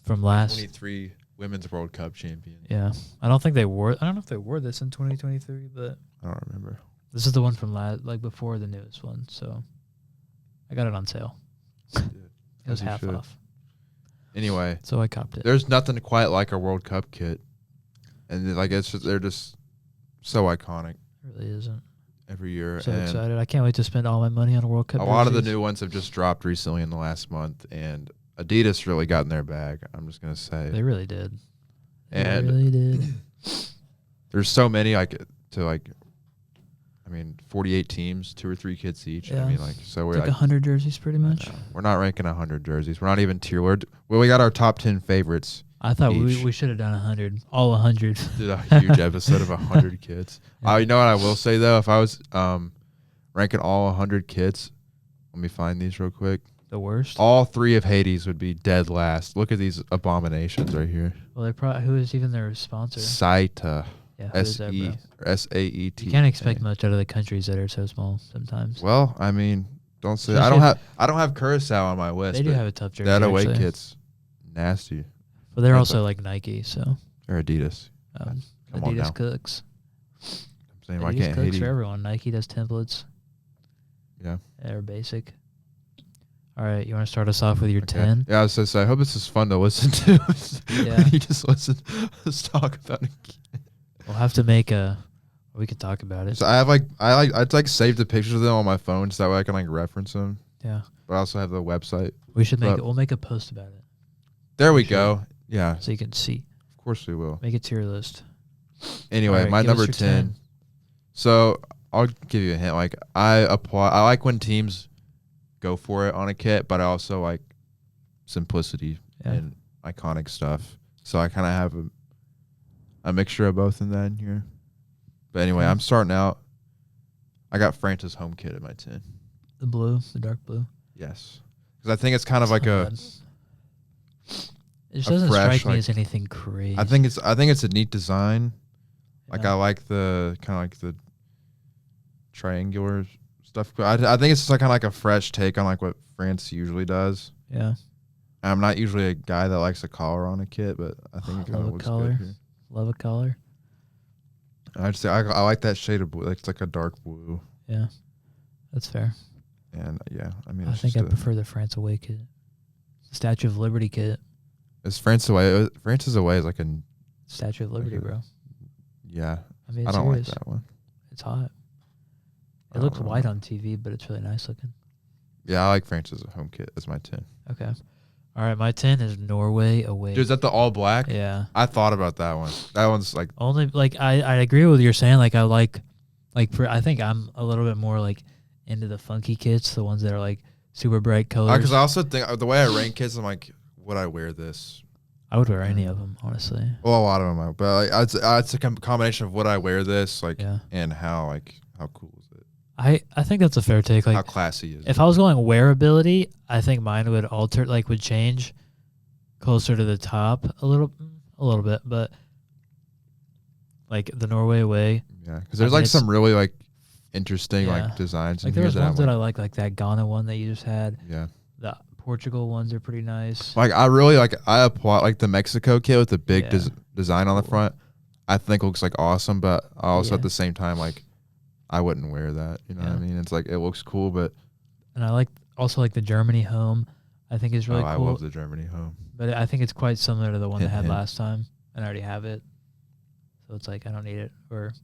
from last. 23 Women's World Cup champion. Yeah, I don't know if they wore this in 2023, but I don't remember. this is the one from before the newest one. So I got it on sale. It was half off. Anyway, so I copped it. There's nothing quite like a World Cup kit, and like they're just so iconic. It really isn't. Every year. So excited! I can't wait to spend all my money on a World Cup. A lot of the new ones have just dropped recently in the last month, and Adidas really got in their bag. I'm just gonna say they really did. And they really did. There's so many 48 teams, 2 or 3 kits each. Yeah. I mean, so we're like 100 jerseys, pretty much. We're not ranking 100 jerseys. We're not even tier. We got our top 10 favorites. I thought we should have done 100, all 100. Did a huge episode of 100 kits. Yeah. You know what I will say though? If I was ranking all 100 kits, let me find these real quick. The worst. All 3 of Hades would be dead last. Look at these abominations right here. Well, who is even their sponsor? Saeta. Yeah, S-A-E-T. You can't expect much out of the countries that are so small sometimes. Well, I mean, don't say Especially I don't have Curacao on my list. They do have a tough jersey. That away actually. kit's nasty. But they're also like Nike, so. Or Adidas. Adidas cooks. I'm saying, Adidas why can't cooks Hades? for everyone. Nike does templates. Yeah. They're basic. All right, you want to start us off with your 10? Yeah, I was just I hope this is fun to listen to. Yeah. You just listen. Let's talk about it. We'll have to make we could talk about it. So I'd save the pictures of them on my phone so that way I can reference them. Yeah. But I also have the website. We should we'll make a post about it. There we go. Yeah. So you can see. Of course we will. Make a tier list. Anyway, my number 10. So I'll give you a hint. I like when teams go for it on a kit, but I also like simplicity and iconic stuff. So I kind of have a mixture of both in that in here. But anyway, I'm starting out. I got France's home kit at my 10. The dark blue. Yes. Because I think it's kind of like It just doesn't fresh, strike me as anything crazy. I think it's a neat design. Like Yeah. I like the kind of like the triangular stuff. I think it's just kind of like a fresh take on like what France usually does. Yeah. I'm not usually a guy that likes a collar on a kit, but I think it kind of looks good here. Love a collar. I'd say I like that shade of blue. It's like a dark blue. Yeah, that's fair. And I mean, I think I prefer the France away kit. The Statue of Liberty kit. It's France away. France's away is like a Statue of Liberty, bro. Yeah. I mean, I don't like that one. It's hot. It looks white on TV, but it's really nice looking. Yeah, I like France's home kit. That's my 10. Okay. All right, my 10 is Norway away. Dude, is that the all black? Yeah. I thought about that one. That one's like only like I agree with what you're saying. Like I I think I'm a little bit more like into the funky kits, the ones that are like super bright colors. Because I also think the way I rank kits, I'm like, would I wear this? I would wear any of them, honestly. Well, a lot of them, but it's a combination of would I wear this, and how cool is it? I think that's a fair take. Like how classy is it? If I was going wearability, I think mine would would change closer to the top a little bit, but like the Norway away. Yeah, because there's some really interesting designs. Like there's ones that I like that Ghana one that you just had. Yeah. The Portugal ones are pretty nice. I really I applaud the Mexico kit with the big design on the front. I think looks awesome, but I also at the same time I wouldn't wear that. You know what I mean? It's it looks cool, but and I also like the Germany home. I think is really I cool. love the Germany home. But I think it's quite similar to the one they had Hint. last time, and I already have it. So it's like I don't need it, or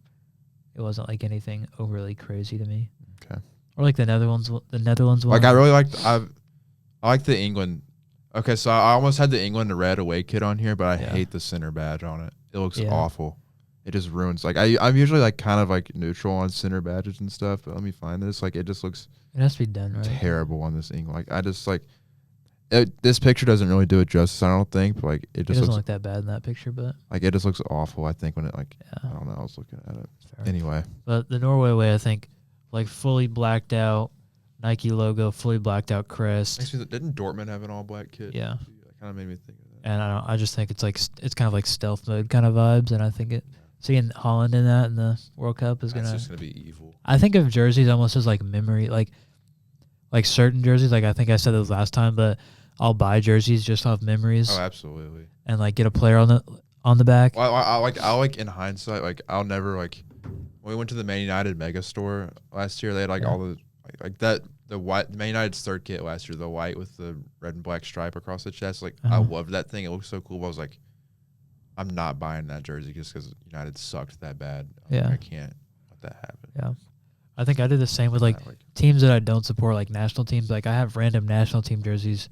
it wasn't like anything overly crazy to me. Okay. Or like the Netherlands one. Like I really liked. I like the England. Okay, so I almost had the England red away kit on here, but I hate the center badge on it. It looks awful. It just ruins. Like I'm usually like kind of like neutral on center badges and stuff, but let me find this. Like it just looks. It has to be done right. Terrible on this England. Like I just like. This picture doesn't really do it justice, I don't think. But like it just doesn't looks look that bad in that picture, but like it just looks awful. I think when it like I don't know. I was looking at it. Fair. Anyway, but the Norway way, I think, like fully blacked out Nike logo, fully blacked out crest. actually, didn't Dortmund have an all black kit? Yeah, that kind of made me think of that. and I just think it's like it's kind of like stealth mode kind of vibes, and I think seeing Holland in that in the World Cup is That's just gonna be evil. I think of jerseys almost as like memory, like certain jerseys. Like I think I said this last time, but I'll buy jerseys just off memories. Oh, absolutely. And like get a player on the back. Well, I like in hindsight, like I'll never like when we went to the Man United Mega Store last year. They had like all the like that the white Man United's third kit last year, the white with the red and black stripe across the chest. Like I loved that thing. It looked so cool. But I was like, I'm not buying that jersey just because United sucked that bad. Like, I can't let that happen. Yeah. I think I did the same with like teams that I don't support, like national teams. Like I have random national team jerseys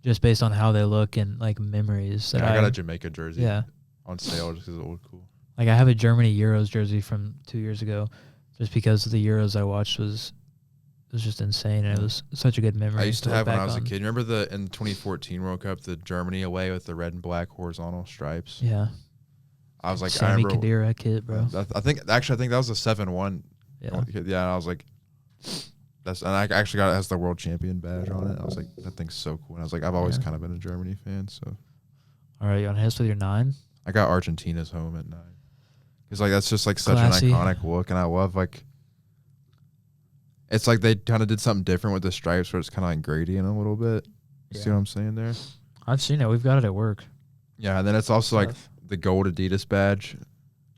just based on how they look and like memories. I got a Jamaica jersey on sale just because it looked cool. Like I have a Germany Euros jersey from 2 years ago just because the Euros I watched was just insane, and it was such a good memory. I used to have when I was a kid. Remember in the 2014 World Cup, the Germany away with the red and black horizontal stripes? Yeah. I was like, Sammy Khedira kit, bro. I think that was a 7-1. Yeah. Yeah, and I was like, and I actually got it has the world champion badge on it. I was like, that thing's so cool. And I was like, I've always kind of been a Germany fan, so. All right, you want to hit us with your 9? I got Argentina's home at 9. Because like that's just like such an iconic look, and I love like. It's like they kind of did something different with the stripes, where it's kind of like gradient a little bit. You see what I'm saying there? I've seen it. We've got it at work. Yeah, and then it's also like the gold Adidas badge.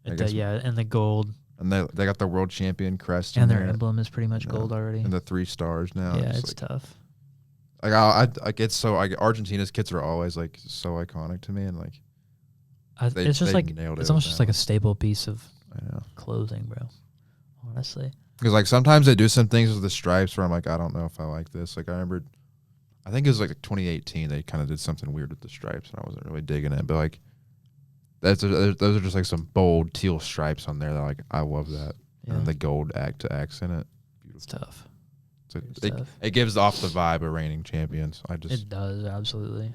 And the gold. And they got the world champion crest. And their emblem is pretty much gold already. And the 3 stars now. Yeah, it's tough. Like I it's so like Argentina's kits are always like so iconic to me, and like it's just like it's almost just like a staple piece of clothing, bro. Honestly. Because like sometimes they do some things with the stripes where I'm like, I don't know if I like this. Like I remember, I think it was like 2018 they kind of did something weird with the stripes, and I wasn't really digging it. But like those are just like some bold teal stripes on there that like I love that. Yeah. And the gold accent it. Beautiful. It's tough. It gives off the vibe of reigning champions. It does, absolutely.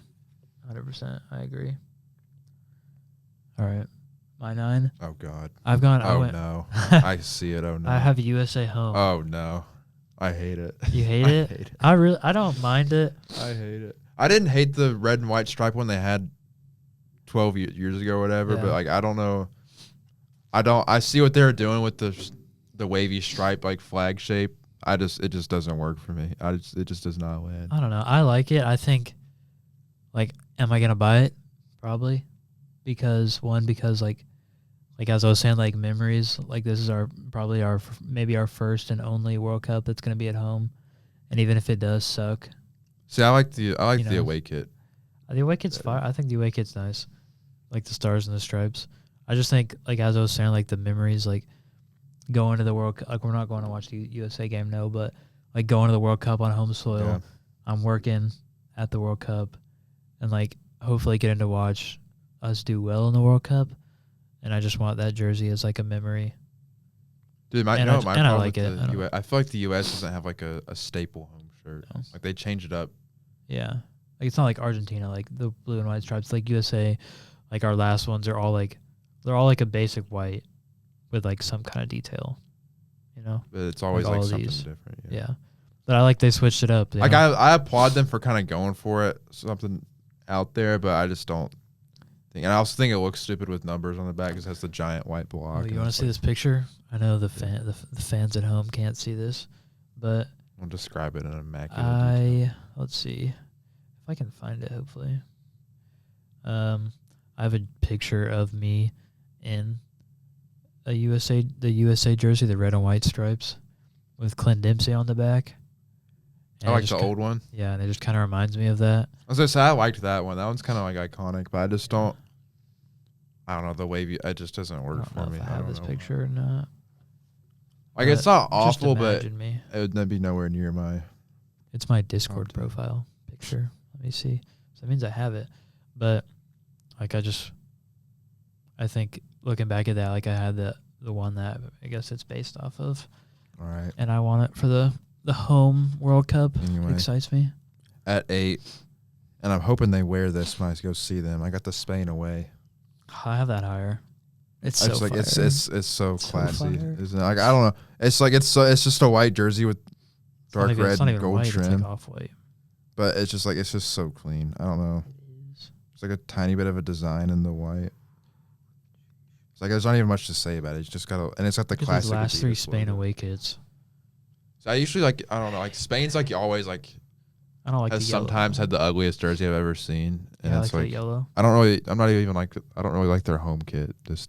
100%. I agree. All right. My 9. Oh God. I've gone. No. I see it. Oh no. I have USA home. Oh no. I hate it. You hate it? I hate it. I don't mind it. I hate it. I didn't hate the red and white stripe one they had 12 years ago or whatever, but like I don't know. I see what they're doing with the wavy stripe like flag shape. It just doesn't work for me. It just does not land. I don't know. I like it. I think like am I going to buy it? Probably. Because like as I was saying, like memories, like this is maybe our first and only World Cup that's going to be at home, and even if it does suck. See, I like the away kit. The away kit's fire. I think the away kit's nice, like the stars and the stripes. I just think like as I was saying, like the memories, like going to the World Cup. Like we're not going to watch the USA game, no, but like going to the World Cup on home soil. Yeah. I'm working at the World Cup, and like hopefully getting to watch us do well in the World Cup, and I just want that jersey as like a memory. Dude, I like it. I feel like the US doesn't have like a staple home shirt. No. Like they change it up. Yeah, like it's not like Argentina, like the blue and white stripes. Like USA, like our last ones are all like they're all like a basic white with like some kind of detail, you know. But it's always like something different. Yeah, but I like they switched it up. Like I applaud them for kind of going for it, something out there, but I just don't. And I also think it looks stupid with numbers on the back because it has the giant white block. Oh, you want to see this picture? I know the fans at home can't see this, but I'll describe it in immaculate detail. Let's see if I can find it. Hopefully, I have a picture of me in the USA jersey, the red and white stripes, with Clint Dempsey on the back, I like the old one. Yeah, and it just kind of reminds me of that. I was gonna say I liked that one. That one's kind of like iconic, but I just don't. I don't know the wavy. It just doesn't work for me. I have this picture or not. Like it's not awful, but me. it would be nowhere near my. It's my Discord profile picture. Let me see. So that means I have it, but like I think looking back at that, like I had the one that I guess it's based off of. All right. And I want it for the home World Cup. Anyway, it excites me. At 8, and I'm hoping they wear this when I go see them. I got the Spain away. I have that higher. It's so like fire. it's so classy, so isn't it? Like I don't know. It's like it's just a white jersey with dark red and gold white, trim. It's like off-white. But it's just so clean. I don't know. It's like a tiny bit of a design in the white. It's like there's not even much to say about it. It's just got and it's got the classic. The last Adidas 3 Spain logo. away kits. So I usually like I don't know like Spain's like always like. I don't like has the yellow. Sometimes had the ugliest jersey I've ever seen, and yeah, it's like yellow. I don't really. I'm not even like. I don't really like their home kit. This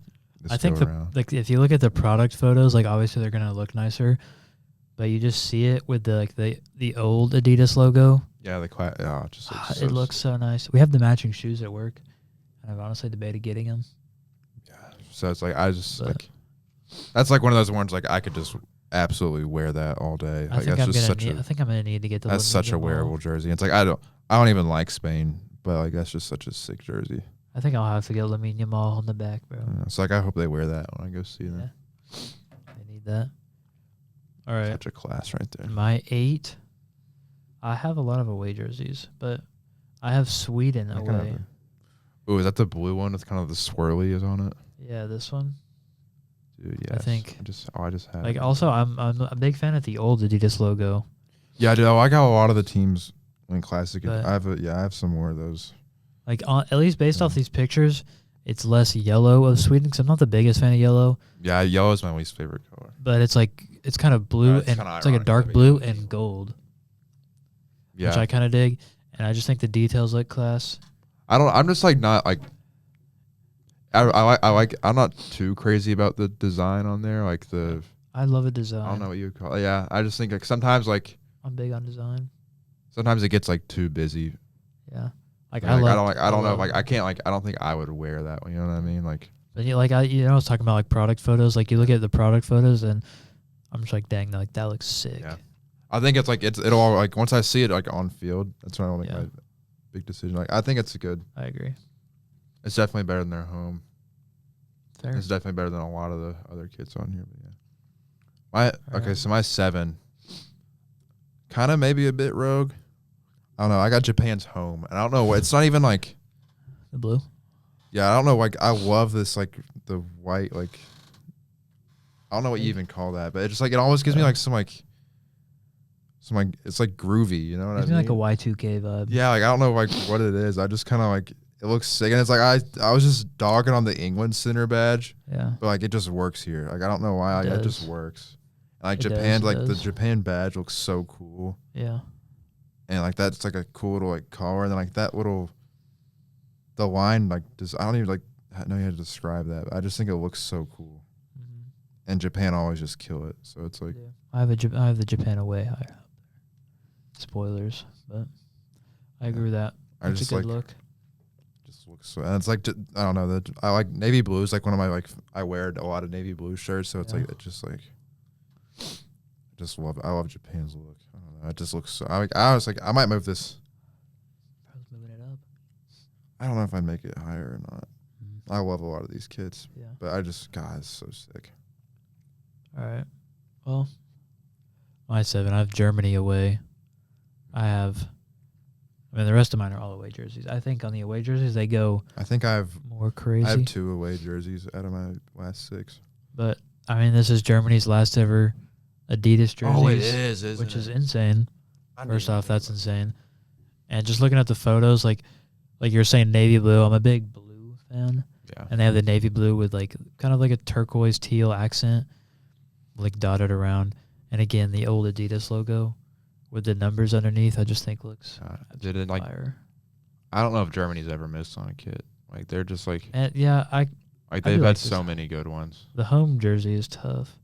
I think like if you look at the product photos, like obviously they're gonna look nicer, but you just see it with the old Adidas logo. Yeah, it just looks it looks so nice. We have the matching shoes at work, and I've honestly debated getting them. Yeah, so it's like that's like one of those ones like I could just absolutely wear that all day. I think I'm gonna need to get the. That's such a wearable jersey. It's like I don't even like Spain, but like that's just such a sick jersey. I think I'll have to get Lamine Yamal on the back, bro. It's like I hope they wear that when I go see them. They need that. All right. Such a class right there. My 8. I have a lot of away jerseys, but I have Sweden away. Ooh, is that the blue one? It's kind of the swirly is on it. Yeah, this one. Dude, yes. I think. I just have. Like also, I'm a big fan of the old Adidas logo. Yeah, dude. I got a lot of the teams in classic. But I have some more of those. Like at least based off these pictures, it's less yellow of Sweden because I'm not the biggest fan of yellow. Yeah, yellow is my least favorite color. But it's kind of blue and it's like a dark blue and gold. Yeah, which I kind of dig, and I just think the details look class. I'm just like not like. I'm not too crazy about the design on there. Like I love a design. I don't know what you would call it. Yeah, I just think like sometimes like. I'm big on design. Sometimes it gets like too busy. Yeah. I don't know. Like I can't like I don't think I would wear that one. You know what I mean? Like. But I was talking about like product photos. Like you look at the product photos, and I'm just like, dang, like that looks sick. Yeah. I think it's like it'll all like once I see it like on field, that's when I'll make my big decision. Like I think it's good. I agree. It's definitely better than their home. Fair. It's definitely better than a lot of the other kits on here. But yeah. So my 7, kind of maybe a bit rogue. I don't know. I got Japan's home, and I don't know. It's not even like the blue. Yeah, I don't know. Like I love this, like the white, like I don't know what you even call that, but it just like it almost gives me like some it's like groovy. You know what I mean? Like a Y2K vibe. Yeah, like I don't know like what it is. I just kind of like it looks sick, and it's like I was just dogging on the England center badge. Yeah, but like it just works here. Like I don't know why. Like, it just works. And like Japan, the Japan badge looks so cool. Yeah. And like that's like a cool little like collar, and then like that little, the line like I don't even like know how to describe that. But I just think it looks so cool. Mm-hmm. And Japan always just kill it, so it's like I have the Japan away. Spoilers, but I agree with that. It's a good look. Just looks so, and it's like I don't know that I like navy blue is like one of my like I wear a lot of navy blue shirts, so it's like it just like I love Japan's look. I don't know. It just looks so. I was like, I might move this. I was moving it up. I don't know if I'd make it higher or not. Mm-hmm. I love a lot of these kits, but God, it's so sick. All right. Well, my 7. I have Germany away. The rest of mine are all away jerseys. I think on the away jerseys they go. I think I have more crazy. I have 2 away jerseys out of my last 6. But this is Germany's last ever Adidas jerseys. Oh, it is, which is insane. First off, that's insane. And just looking at the photos, like you're saying, navy blue. I'm a big blue fan. Yeah. And they have the navy blue with like kind of like a turquoise teal accent, like dotted around. And again, the old Adidas logo with the numbers underneath. I just think looks fire. I don't know if Germany's ever missed on a kit. Like they're just like. And they've had so many good ones. The home jersey is tough.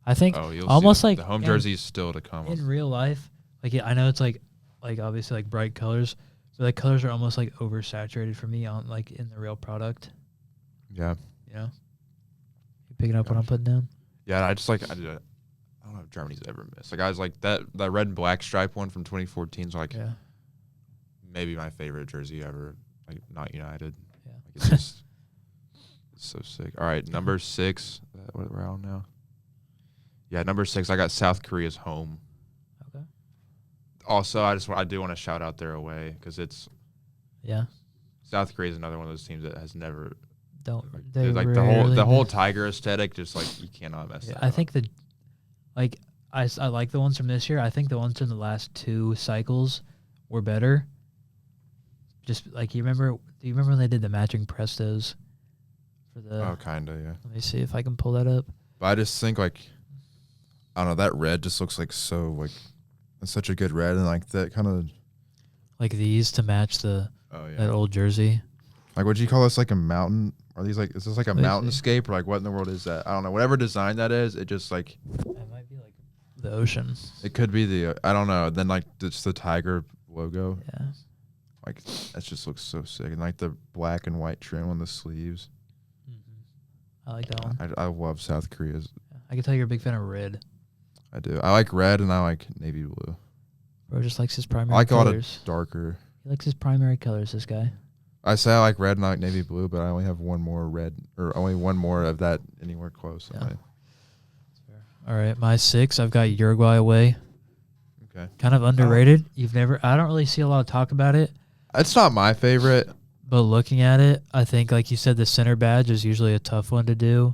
I think almost like the home jersey is still to come. In real life, Like, yeah, I know it's like obviously like bright colors, but like colors are almost like oversaturated for me on like in the real product. Yeah. You know, you picking up what I'm putting down? Yeah, I just like I don't know if Germany's ever missed. Like I was like that red and black stripe one from 2014 is like maybe my favorite jersey ever. Like not United. Yeah. Like it's just it's so sick. All right, number 6. What we're on now? Yeah, number 6. I got South Korea's home. Okay. Also, I do want to shout out their away because it's South Korea is another one of those teams that has never like the whole tiger aesthetic. Just like you cannot mess that up. I think I like the ones from this year. I think the ones in the last 2 cycles were better. Just like do you remember when they did the matching Prestos for the? Oh, kinda, yeah. Let me see if I can pull that up. But I just think like I don't know, that red just looks like so like it's such a good red, and like that kind of like these to match that old jersey. Like, would you call this like a mountain? Are these like, is this like a mountainscape, or like what in the world is that? I don't know. Whatever design that is, it just like it might be like the ocean. It could be the I don't know. Then like it's the tiger logo. Yeah. Like that just looks so sick, and like the black and white trim on the sleeves. I like that one. I love South Korea's. I can tell you're a big fan of red. I do. I like red and I like navy blue. Bro just likes his primary I like colors. a lot of darker. He likes his primary colors, this guy. I say I like red and I like navy blue, but I only have one more red, or only one more of that anywhere close. Yeah. All right, my 6, I've got Uruguay away. Okay. Kind of underrated. I don't really see a lot of talk about it. It's not my favorite. But looking at it, I think, like you said, the center badge is usually a tough one to do.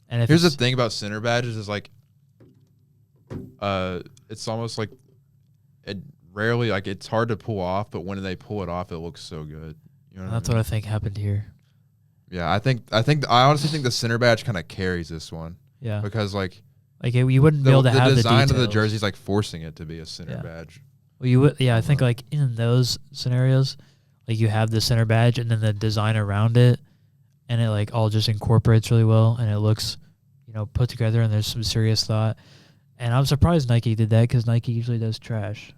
And here's the thing about center badges is like, it's almost like it rarely like it's hard to pull off, but when they pull it off, it looks so good. You know what I think happened here. Yeah, I honestly think the center badge kind of carries this one. Yeah, because like you wouldn't be able to have the design details. of the jersey's like forcing it to be a center badge. Well, you would. Yeah, I think like in those scenarios, like you have the center badge and then the design around it, and it like all just incorporates really well, and it looks, put together, and there's some serious thought. And I'm surprised Nike did that because Nike usually does trash.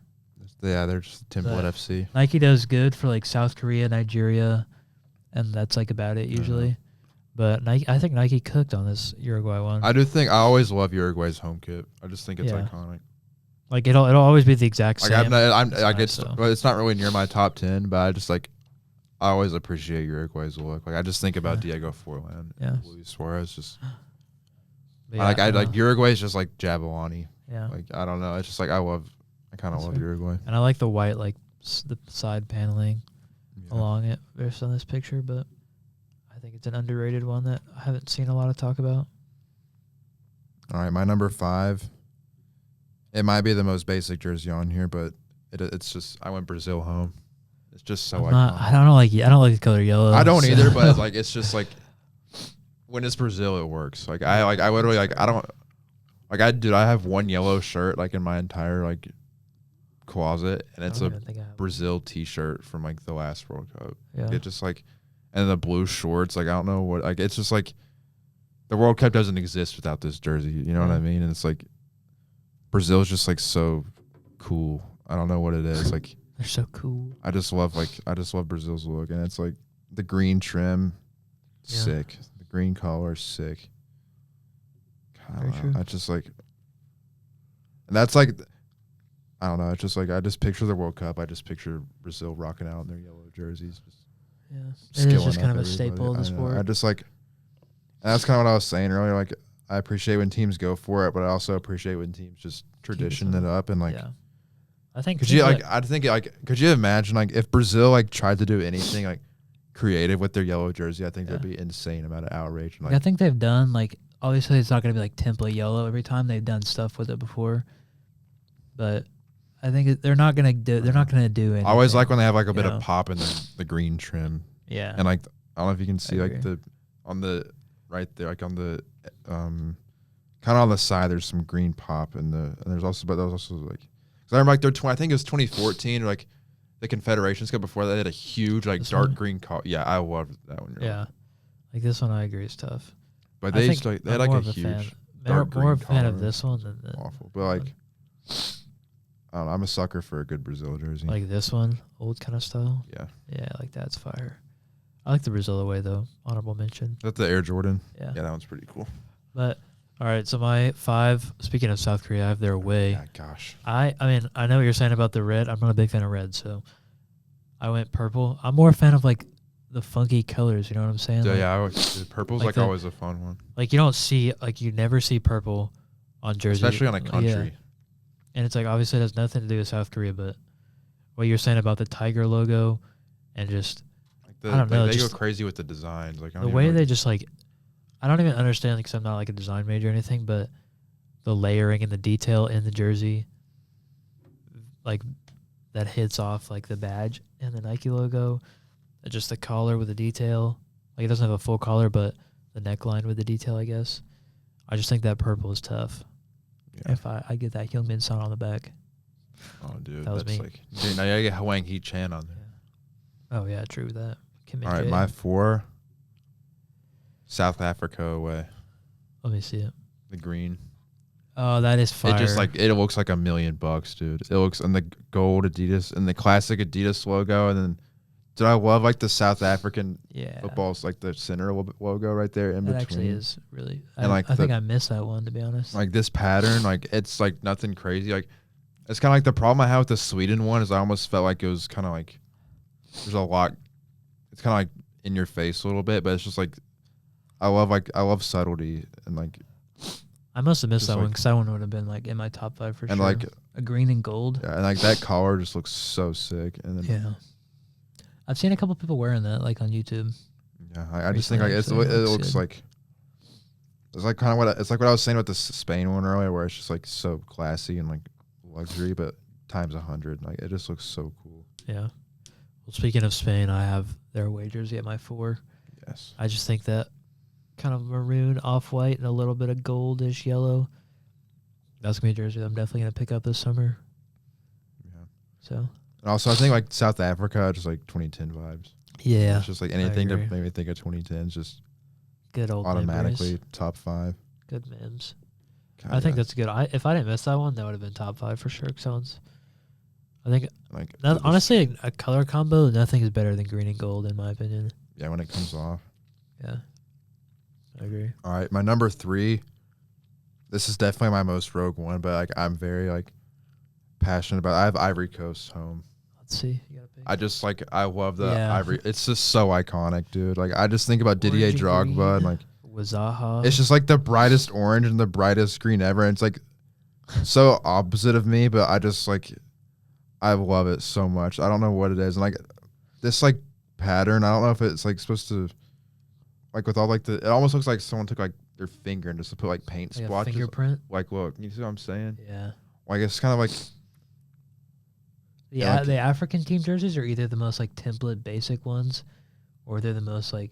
Yeah, they're just Template FC. Nike does good for like South Korea, Nigeria, and that's like about it usually. But I think Nike cooked on this Uruguay one. I always love Uruguay's home kit. I just think it's iconic. Like it'll always be the exact same. But it's not really near my top 10. But I just like I always appreciate Uruguay's look. Like I just think about Diego Forlan, Luis Suarez. Just like Uruguay's just like Jabulani. Yeah. Like I don't know. It's just like I kind of love Uruguay. And I like the white like the side paneling along it based on this picture, but I think it's an underrated one that I haven't seen a lot of talk about. All right, my number 5. It might be the most basic jersey on here, but it's just I went Brazil home. It's just so iconic. I don't like the color yellow. I don't either, but like it's just like when it's Brazil, it works. Like I literally like I don't like I have one yellow shirt like in my entire like closet, and it's a Brazil T-shirt from like the last World Cup. Yeah, it just like and the blue shorts. Like I don't know what like it's just like the World Cup doesn't exist without this jersey. You know what I mean? And it's like Brazil's just like so cool. I don't know what it is. Like they're so cool. I just love Brazil's look, and it's like the green trim, sick. The green color, sick. I just like, and that's like, I don't know. It's just like I just picture the World Cup. I just picture Brazil rocking out in their yellow jerseys. It is just kind of a staple of the sport. I just like, and that's kind of what I was saying earlier. Like I appreciate when teams go for it, but I also appreciate when teams just tradition it up and like. Yeah. I think could you imagine like if Brazil like tried to do anything like creative with their yellow jersey? I think that'd be insane amount of outrage. And, I think they've done like obviously it's not going to be like template yellow every time. They've done stuff with it before, but I think they're not going to do anything. I always like when they have like a bit of pop in the green trim. Yeah, and like I don't know if you can see like on the right there, like on the kind of on the side, there's some green pop and there's also like. I remember like I think it was 2014 or like the Confederations Cup before that they had a huge like dark green color. Yeah, I loved that one. Yeah, like this one I agree is tough. But they had like a huge dark green more of a fan color. of this one than awful. But like I don't know, I'm a sucker for a good Brazil jersey. Like this one, old kind of style. Yeah. Yeah, like that's fire. I like the Brazil away though. Honorable mention. Is that the Air Jordan? Yeah. Yeah, that one's pretty cool. But all right, so my 5. Speaking of South Korea, I have their away. Yeah, gosh. I mean, I know what you're saying about the red. I'm not a big fan of red, so I went purple. I'm more a fan of like the funky colors. You know what I'm saying? Yeah, like, yeah. Purple's like always a fun one, like you never see purple on jerseys, especially on a country. Yeah. And it's like obviously it has nothing to do with South Korea, but what you're saying about the tiger logo and just I don't know, they just go crazy with the designs. Like the way they just like I don't even understand because I'm not like a design major or anything, but the layering and the detail in the jersey, like that hits off like the badge and the Nike logo, just the collar with the detail. Like it doesn't have a full collar, but the neckline with the detail, I guess. I just think that purple is tough. Yeah. If I get that Hyungmin Son on the back. Oh, dude, that was that's me. like dude, now you gotta get Hwang Hee-chan on there. Yeah. Oh yeah, true that. All right, my 4. South Africa away. Let me see it. The green. Oh, that is fire. It just like it looks like $1 million, dude. It looks on the gold Adidas and the classic Adidas logo, and then dude, I love like the South African footballs, like the center logo right there in between. That actually is really. And I think I missed that one, to be honest. Like this pattern, like it's like nothing crazy. Like it's kind of like the problem I had with the Sweden one is I almost felt like it was kind of like there's a lot. It's kind of like in your face a little bit, but it's just like I love subtlety and like. I must have missed that one because that one would have been like in my top 5 for sure. And like a green and gold. Yeah, and like that collar just looks so sick. And then yeah, I've seen a couple people wearing that like on YouTube. Yeah, I just think like it looks like it's like kind of what I was saying about the Spain one earlier, where it's just like so classy and like luxury, but times 100. Like it just looks so cool. Yeah. Well, speaking of Spain, I have their away jersey at my 4. Yes. I just think that kind of maroon, off-white, and a little bit of goldish yellow. That's going to be a jersey that I'm definitely going to pick up this summer. Yeah. So. And also, I think like South Africa, just like 2010 vibes. Yeah. It's just like anything to make me think of 2010s, just good old automatically memories. top 5. Good memes. I think that's good. If I didn't miss that one, that would have been top 5 for sure. I think like honestly, a color combo, nothing is better than green and gold in my opinion. Yeah, when it comes off. Yeah. I agree. All right, my number 3. This is definitely my most rogue one, but like I'm very like passionate about. I have Ivory Coast home. Let's see. You gotta pick. I just like I love the Ivory. It's just so iconic, dude. Like I just think about Didier Orange Drogba and like Wazaha. It's just like the brightest orange and the brightest green ever. And it's like so opposite of me, but I just like I love it so much. I don't know what it is, and like this like pattern. I don't know if it's like supposed to. Like with all like it almost looks like someone took like their finger and just put like paint like splotches. A fingerprint. Like look, you see what I'm saying? Yeah. Like it's kind of like. Yeah, the African team jerseys are either the most like template basic ones, or they're the most like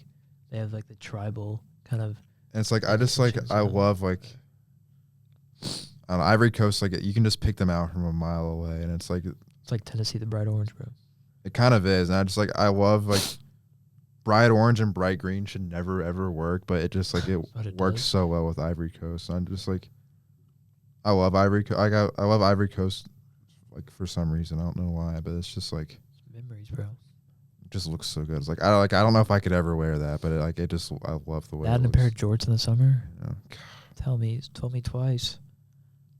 they have like the tribal kind of. And it's like I just like I love like. On Ivory Coast, like you can just pick them out from a mile away, and it's like Tennessee, the bright orange, bro. It kind of is, and I just like I love like. Bright orange and bright green should never ever work, but it just like it works so well with Ivory Coast. So I'm just like, I love Ivory Coast. I love Ivory Coast, like for some reason I don't know why, but it's just like memories, bro. It just looks so good. It's like I don't know if I could ever wear that, but I love the way. That and a pair of jorts in the summer. Yeah. Told me twice.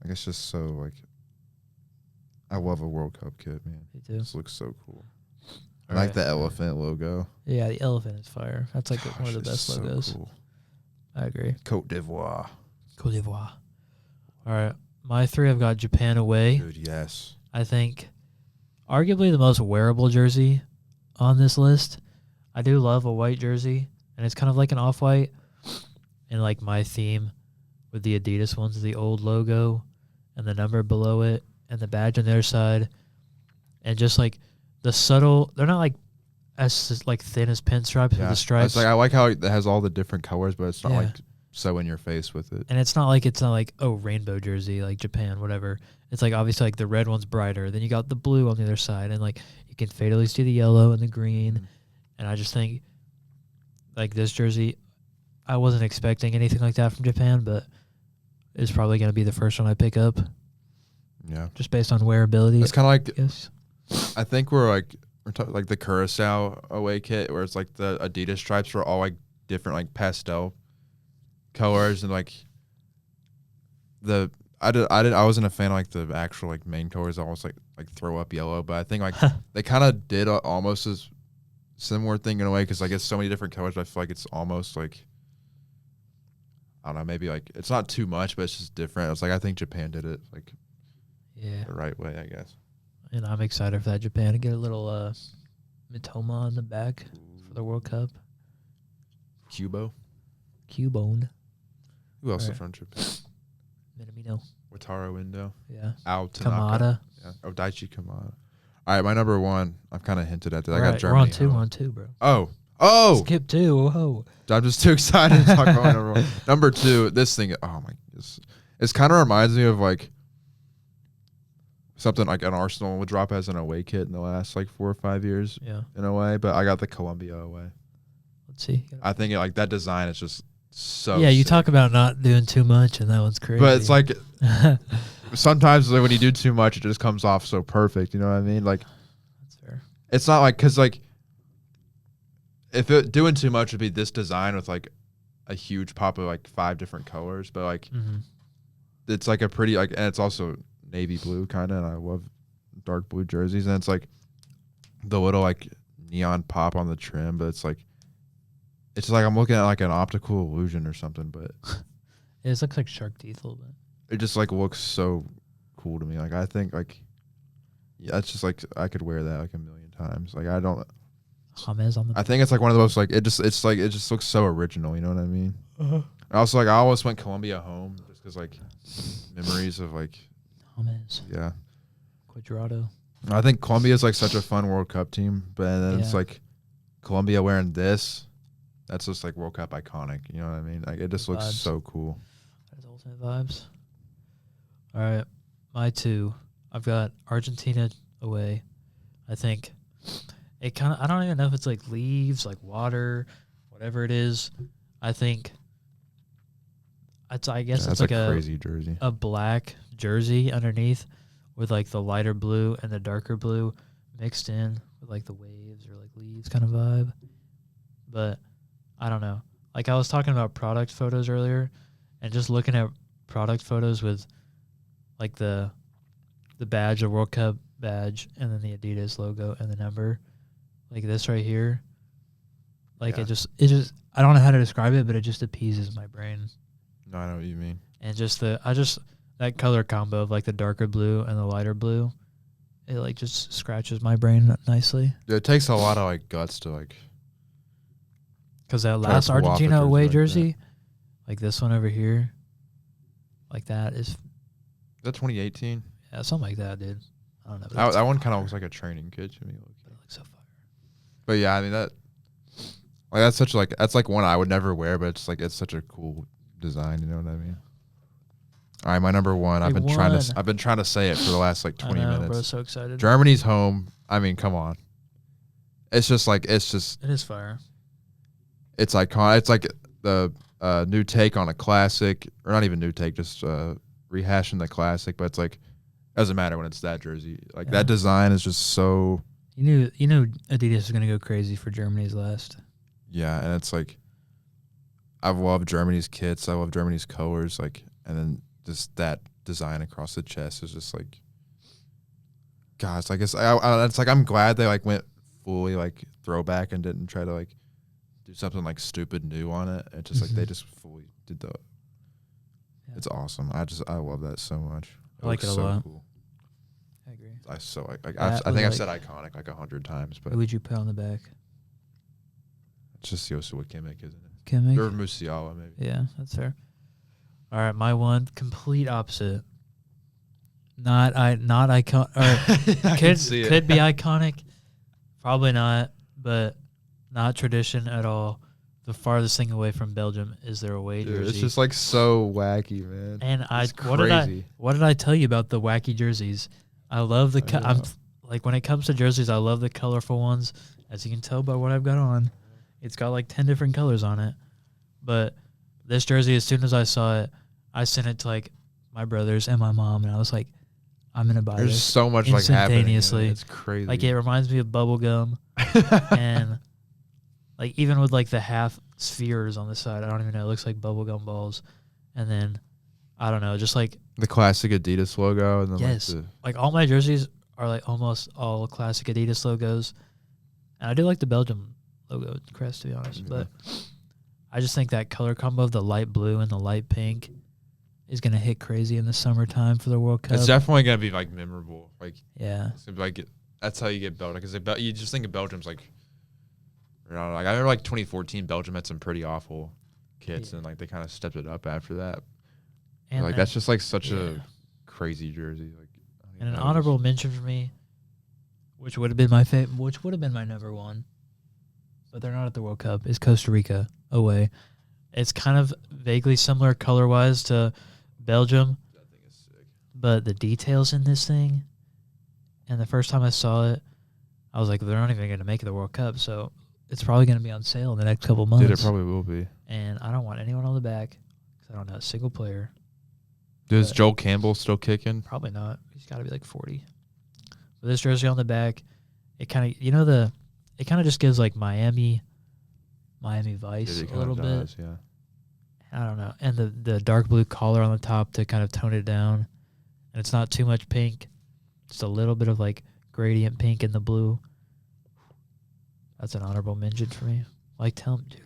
Like it's just so like. I love a World Cup kit, man. Me too. This looks so cool. I like the elephant logo. Yeah, the elephant is fire. That's like one of the best logos. So cool. I agree. Côte d'Ivoire. Côte d'Ivoire. All right. My 3, I've got Japan away. Dude, yes. I think arguably the most wearable jersey on this list. I do love a white jersey, and it's kind of like an off-white. And like my theme with the Adidas ones, the old logo and the number below it and the badge on the other side. And just like the subtle, they're not like as like thin as pinstripes with the stripes. I like how it has all the different colors, but it's not like so in your face with it. And it's not like rainbow jersey like Japan, whatever. It's like obviously like the red one's brighter. Then you got the blue on the other side, and like you can fatally see the yellow and the green. Mm-hmm. And I just think like this jersey, I wasn't expecting anything like that from Japan, but it's probably gonna be the first one I pick up. Yeah. Just based on wearability. It's kind of like, yes. I think we're talking like the Curacao away kit, where it's like the Adidas stripes are all like different, like pastel colors, and like I wasn't a fan of like the actual like main colors. I almost like throw up yellow, but I think like they kind of did almost as similar thing in a way, because like it's so many different colors. But I feel like it's almost like, I don't know, maybe like it's not too much, but it's just different. It's like I think Japan did it like the right way, I guess. And I'm excited for that. Japan to get a little Mitoma on the back for the World Cup. Cubone. Who else is from Japan? Minamino. Wataru Endo. Yeah. Ao Tanaka. Kamada. Yeah. Oh, Daichi Kamada. All right, my number one. I've kind of hinted at that. I got Right, Germany. We're on two, bro. Oh. Skip two. Whoa. I'm just too excited to talk about my number one. Number two, this thing. Oh my goodness. It kind of reminds me of like something like an Arsenal would drop as an away kit in the last like 4 or 5 years. Yeah. In a way, but I got the Columbia away. Let's see. I think like that design is just so. Yeah, you sick. talk about not doing too much, and that one's crazy. But it's like sometimes like, when you do too much, it just comes off so perfect. You know what I mean? Like that's fair. It's not like, because like if doing too much would be this design with like a huge pop of like 5 different colors, but like it's like a pretty like, and it's also navy blue kind of, and I love dark blue jerseys, and it's like the little like neon pop on the trim, but it's like I'm looking at like an optical illusion or something, but it looks like shark teeth a little bit. It just like looks so cool to me. Like I think like, yeah, it's just like I could wear that like a million times. Like I don't. James on the. I think it's like one of those like it just looks so original. You know what I mean? Also, like I almost went Columbia home just because like memories of like. James. Yeah. Quadrado. I think Columbia is like such a fun World Cup team, but then it's like Columbia wearing this. That's just like World Cup iconic. You know what I mean? Like it just looks so cool. That's ultimate vibes. All right, my two. I've got Argentina away. I think it kind of. I don't even know if it's like leaves, like water, whatever it is. I think. I guess it's like a crazy jersey. A black jersey underneath, with like the lighter blue and the darker blue mixed in with like the waves or like leaves kind of vibe. But I don't know. Like I was talking about product photos earlier, and just looking at product photos with like the badge, the World Cup badge, and then the Adidas logo and the number, like this right here. Like it just I don't know how to describe it, but it just appeases my brain. No, I know what you mean. And just that color combo of like the darker blue and the lighter blue, it like just scratches my brain nicely. Yeah, it takes a lot of like guts to like. Because that last Argentina away jersey, like, like this one over here, like that is. Is that 2018? Yeah, something like that, dude. I don't know. That one kind of looks like a training kit to me. It looks so fire. But yeah, I mean that's like one I would never wear, but it's like it's such a cool design. You know what I mean? All right, my number one. I've been trying to say it for the last like 20 minutes. Bro, so excited. Germany's home. I mean, come on. It is fire. It's iconic. It's like the new take on a classic, or not even new take, just rehashing the classic. But it's like doesn't matter when it's that jersey. Like that design is just so. You knew Adidas was gonna go crazy for Germany's last. Yeah, and it's like I've loved Germany's kits. I love Germany's colors. Like, and then just that design across the chest is just like, gosh, I guess it's like I'm glad they like went fully like throwback and didn't try to like do something like stupid new on it. It's just like they just fully did the. Yeah. It's awesome. I love that so much. I like it a lot. Cool. I agree. I think I've said iconic like 100 times. But who would you put on the back? It's just Joshua Kimmich, isn't it? Kimmich or Musiala, maybe. Yeah, that's fair. All right, my one complete opposite. Not icon. Could be iconic. Probably not, but not tradition at all. The farthest thing away from Belgium is their away jersey. It's just like so wacky, man. And what did I tell you about the wacky jerseys? I love the I'm like when it comes to jerseys, I love the colorful ones. As you can tell by what I've got on, it's got like 10 different colors on it. But this jersey, as soon as I saw it, I sent it to like my brothers and my mom, and I was like, I'm gonna buy There's this so much like happening. instantaneously. It's crazy. Like it reminds me of bubblegum, and like even with like the half spheres on the side, I don't even know. It looks like bubblegum balls, and then I don't know, just like the classic Adidas logo, and then yes, like all my jerseys are like almost all classic Adidas logos, and I do like the Belgium logo crest to be honest, but I just think that color combo of the light blue and the light pink is gonna hit crazy in the summertime for the World Cup. it's definitely gonna be like memorable. Like yeah, it's gonna be like that's how you get Belgium, because you just think of Belgium's like, you know, like I remember like 2014 Belgium had some pretty awful kits, and like they kind of stepped it up after that. And like that's just like such a crazy jersey. Like, and an honorable mention for me, which would have been my which would have been my number one, but they're not at the World Cup, is Costa Rica away. It's kind of vaguely similar color wise to Belgium, that thing is sick. but the details in this thing, and the first time I saw it, I was like, they're not even going to make it the World Cup, so it's probably going to be on sale in the next couple months. Dude, it probably will be. And I don't want anyone on the back because I don't know a single player. Dude, is Joel Campbell still kicking? Probably not. He's got to be like 40. But this jersey on the back, it kind of, you know, it kind of just gives like Miami Vice a little bit. Yeah. I don't know. And the dark blue collar on the top to kind of tone it down. And it's not too much pink. Just a little bit of like gradient pink in the blue. That's an honorable mention for me. Like, tell him, dude,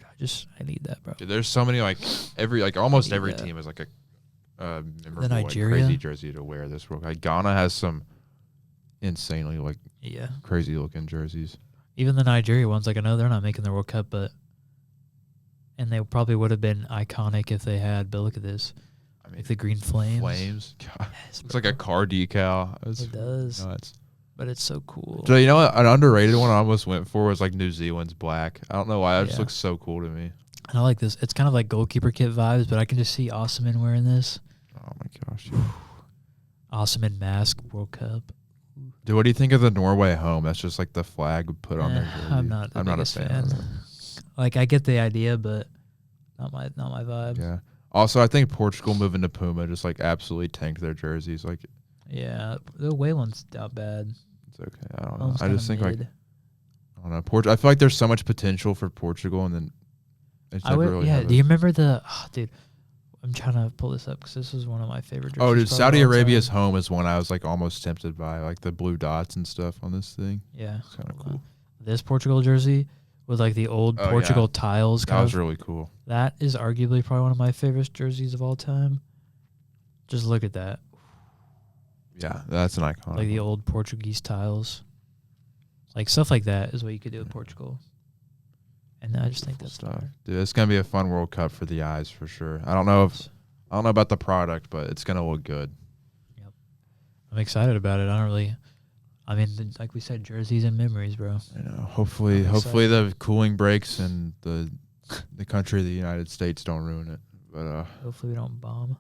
I need that, bro. Dude, there's so many, like, almost every team is like a memorable, Nigeria? like, crazy jersey to wear this world. Like, Ghana has some insanely, like, crazy looking jerseys. Even the Nigeria ones, like, I know they're not making the World Cup, and they probably would have been iconic if they had, but look at this. I mean, like the green flames. God. Yes, looks like a car decal. It does. Nuts. But it's so cool. So, you know what? An underrated one I almost went for was like New Zealand's black. I don't know why. It just looks so cool to me. And I like this. It's kind of like goalkeeper kit vibes, but I can just see Osman wearing this. Oh, my gosh. Osman mask, World Cup. Dude, what do you think of the Norway home? That's just like the flag put on their jersey. I'm not a fan. Like, I get the idea, but not my vibe. Yeah. Also, I think Portugal moving to Puma just like absolutely tanked their jerseys. Like, yeah, the away one's not bad. It's okay. I don't know. I just think like, I don't know. I feel like there's so much potential for Portugal, and then it's never really. Yeah. Do you remember dude? I'm trying to pull this up because this was one of my favorite jerseys. Oh, dude, Saudi Arabia's home is one I was like almost tempted by, like the blue dots and stuff on this thing. Yeah, it's kind of cool. This Portugal jersey with like the old Portugal tiles. That was really cool. That is arguably probably one of my favorite jerseys of all time. Just look at that. Yeah, that's an icon. Like the old Portuguese tiles. Like stuff like that is what you could do in Portugal. And I just think that's stuff. Dude, it's gonna be a fun World Cup for the eyes for sure. I don't know about the product, but it's gonna look good. Yep. I'm excited about it. Like we said, jerseys and memories, bro. I know. Hopefully the cooling breaks and the country of the United States don't ruin it. But hopefully we don't bomb.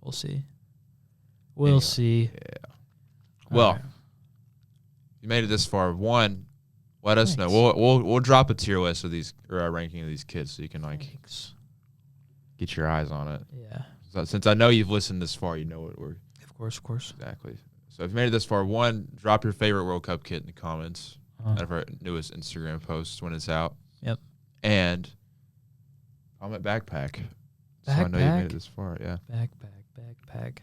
We'll see. We'll see. Yeah. Well, you made it this far. One, let us know. We'll drop a tier list of these, or a ranking of these kids, so you can like get your eyes on it. Yeah. So, since I know you've listened this far, you know what we're. Of course. Exactly. So if you made it this far, one, drop your favorite World Cup kit in the comments of our newest Instagram post when it's out. Yep. And comment backpack. So I know you made it this far. Yeah. Backpack.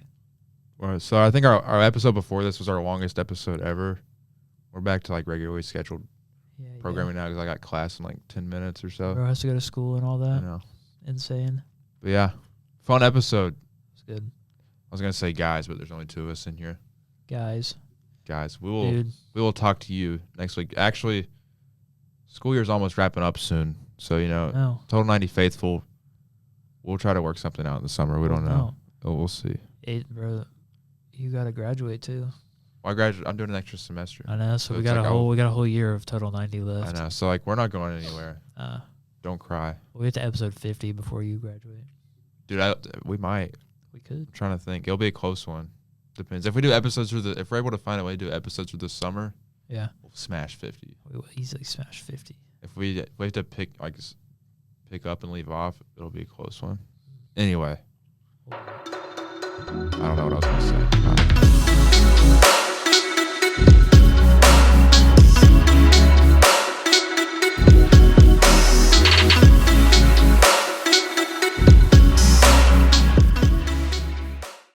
So I think our episode before this was our longest episode ever. We're back to like regularly scheduled programming now because I got class in like 10 minutes or so. Bro has to go to school and all that. I know. Insane. But yeah, fun episode. It's good. I was gonna say guys, but there's only two of us in here. Guys, we will talk to you next week. Actually, school year's almost wrapping up soon, so Total 90 faithful. We'll try to work something out in the summer. We don't know. Oh, we'll see. Bro, you gotta graduate too. Well, I'm doing an extra semester. I know, so we got a whole year of Total 90 left. I know, so like we're not going anywhere. Don't cry. We'll get to episode 50 before you graduate. Dude, we might. We could. I'm trying to think. It'll be a close one. Depends. If we do episodes if we're able to find a way to do episodes for this summer, we'll smash 50. We will easily smash 50. If we have to pick up and leave off, it'll be a close one. Anyway. I don't know what I was going to say.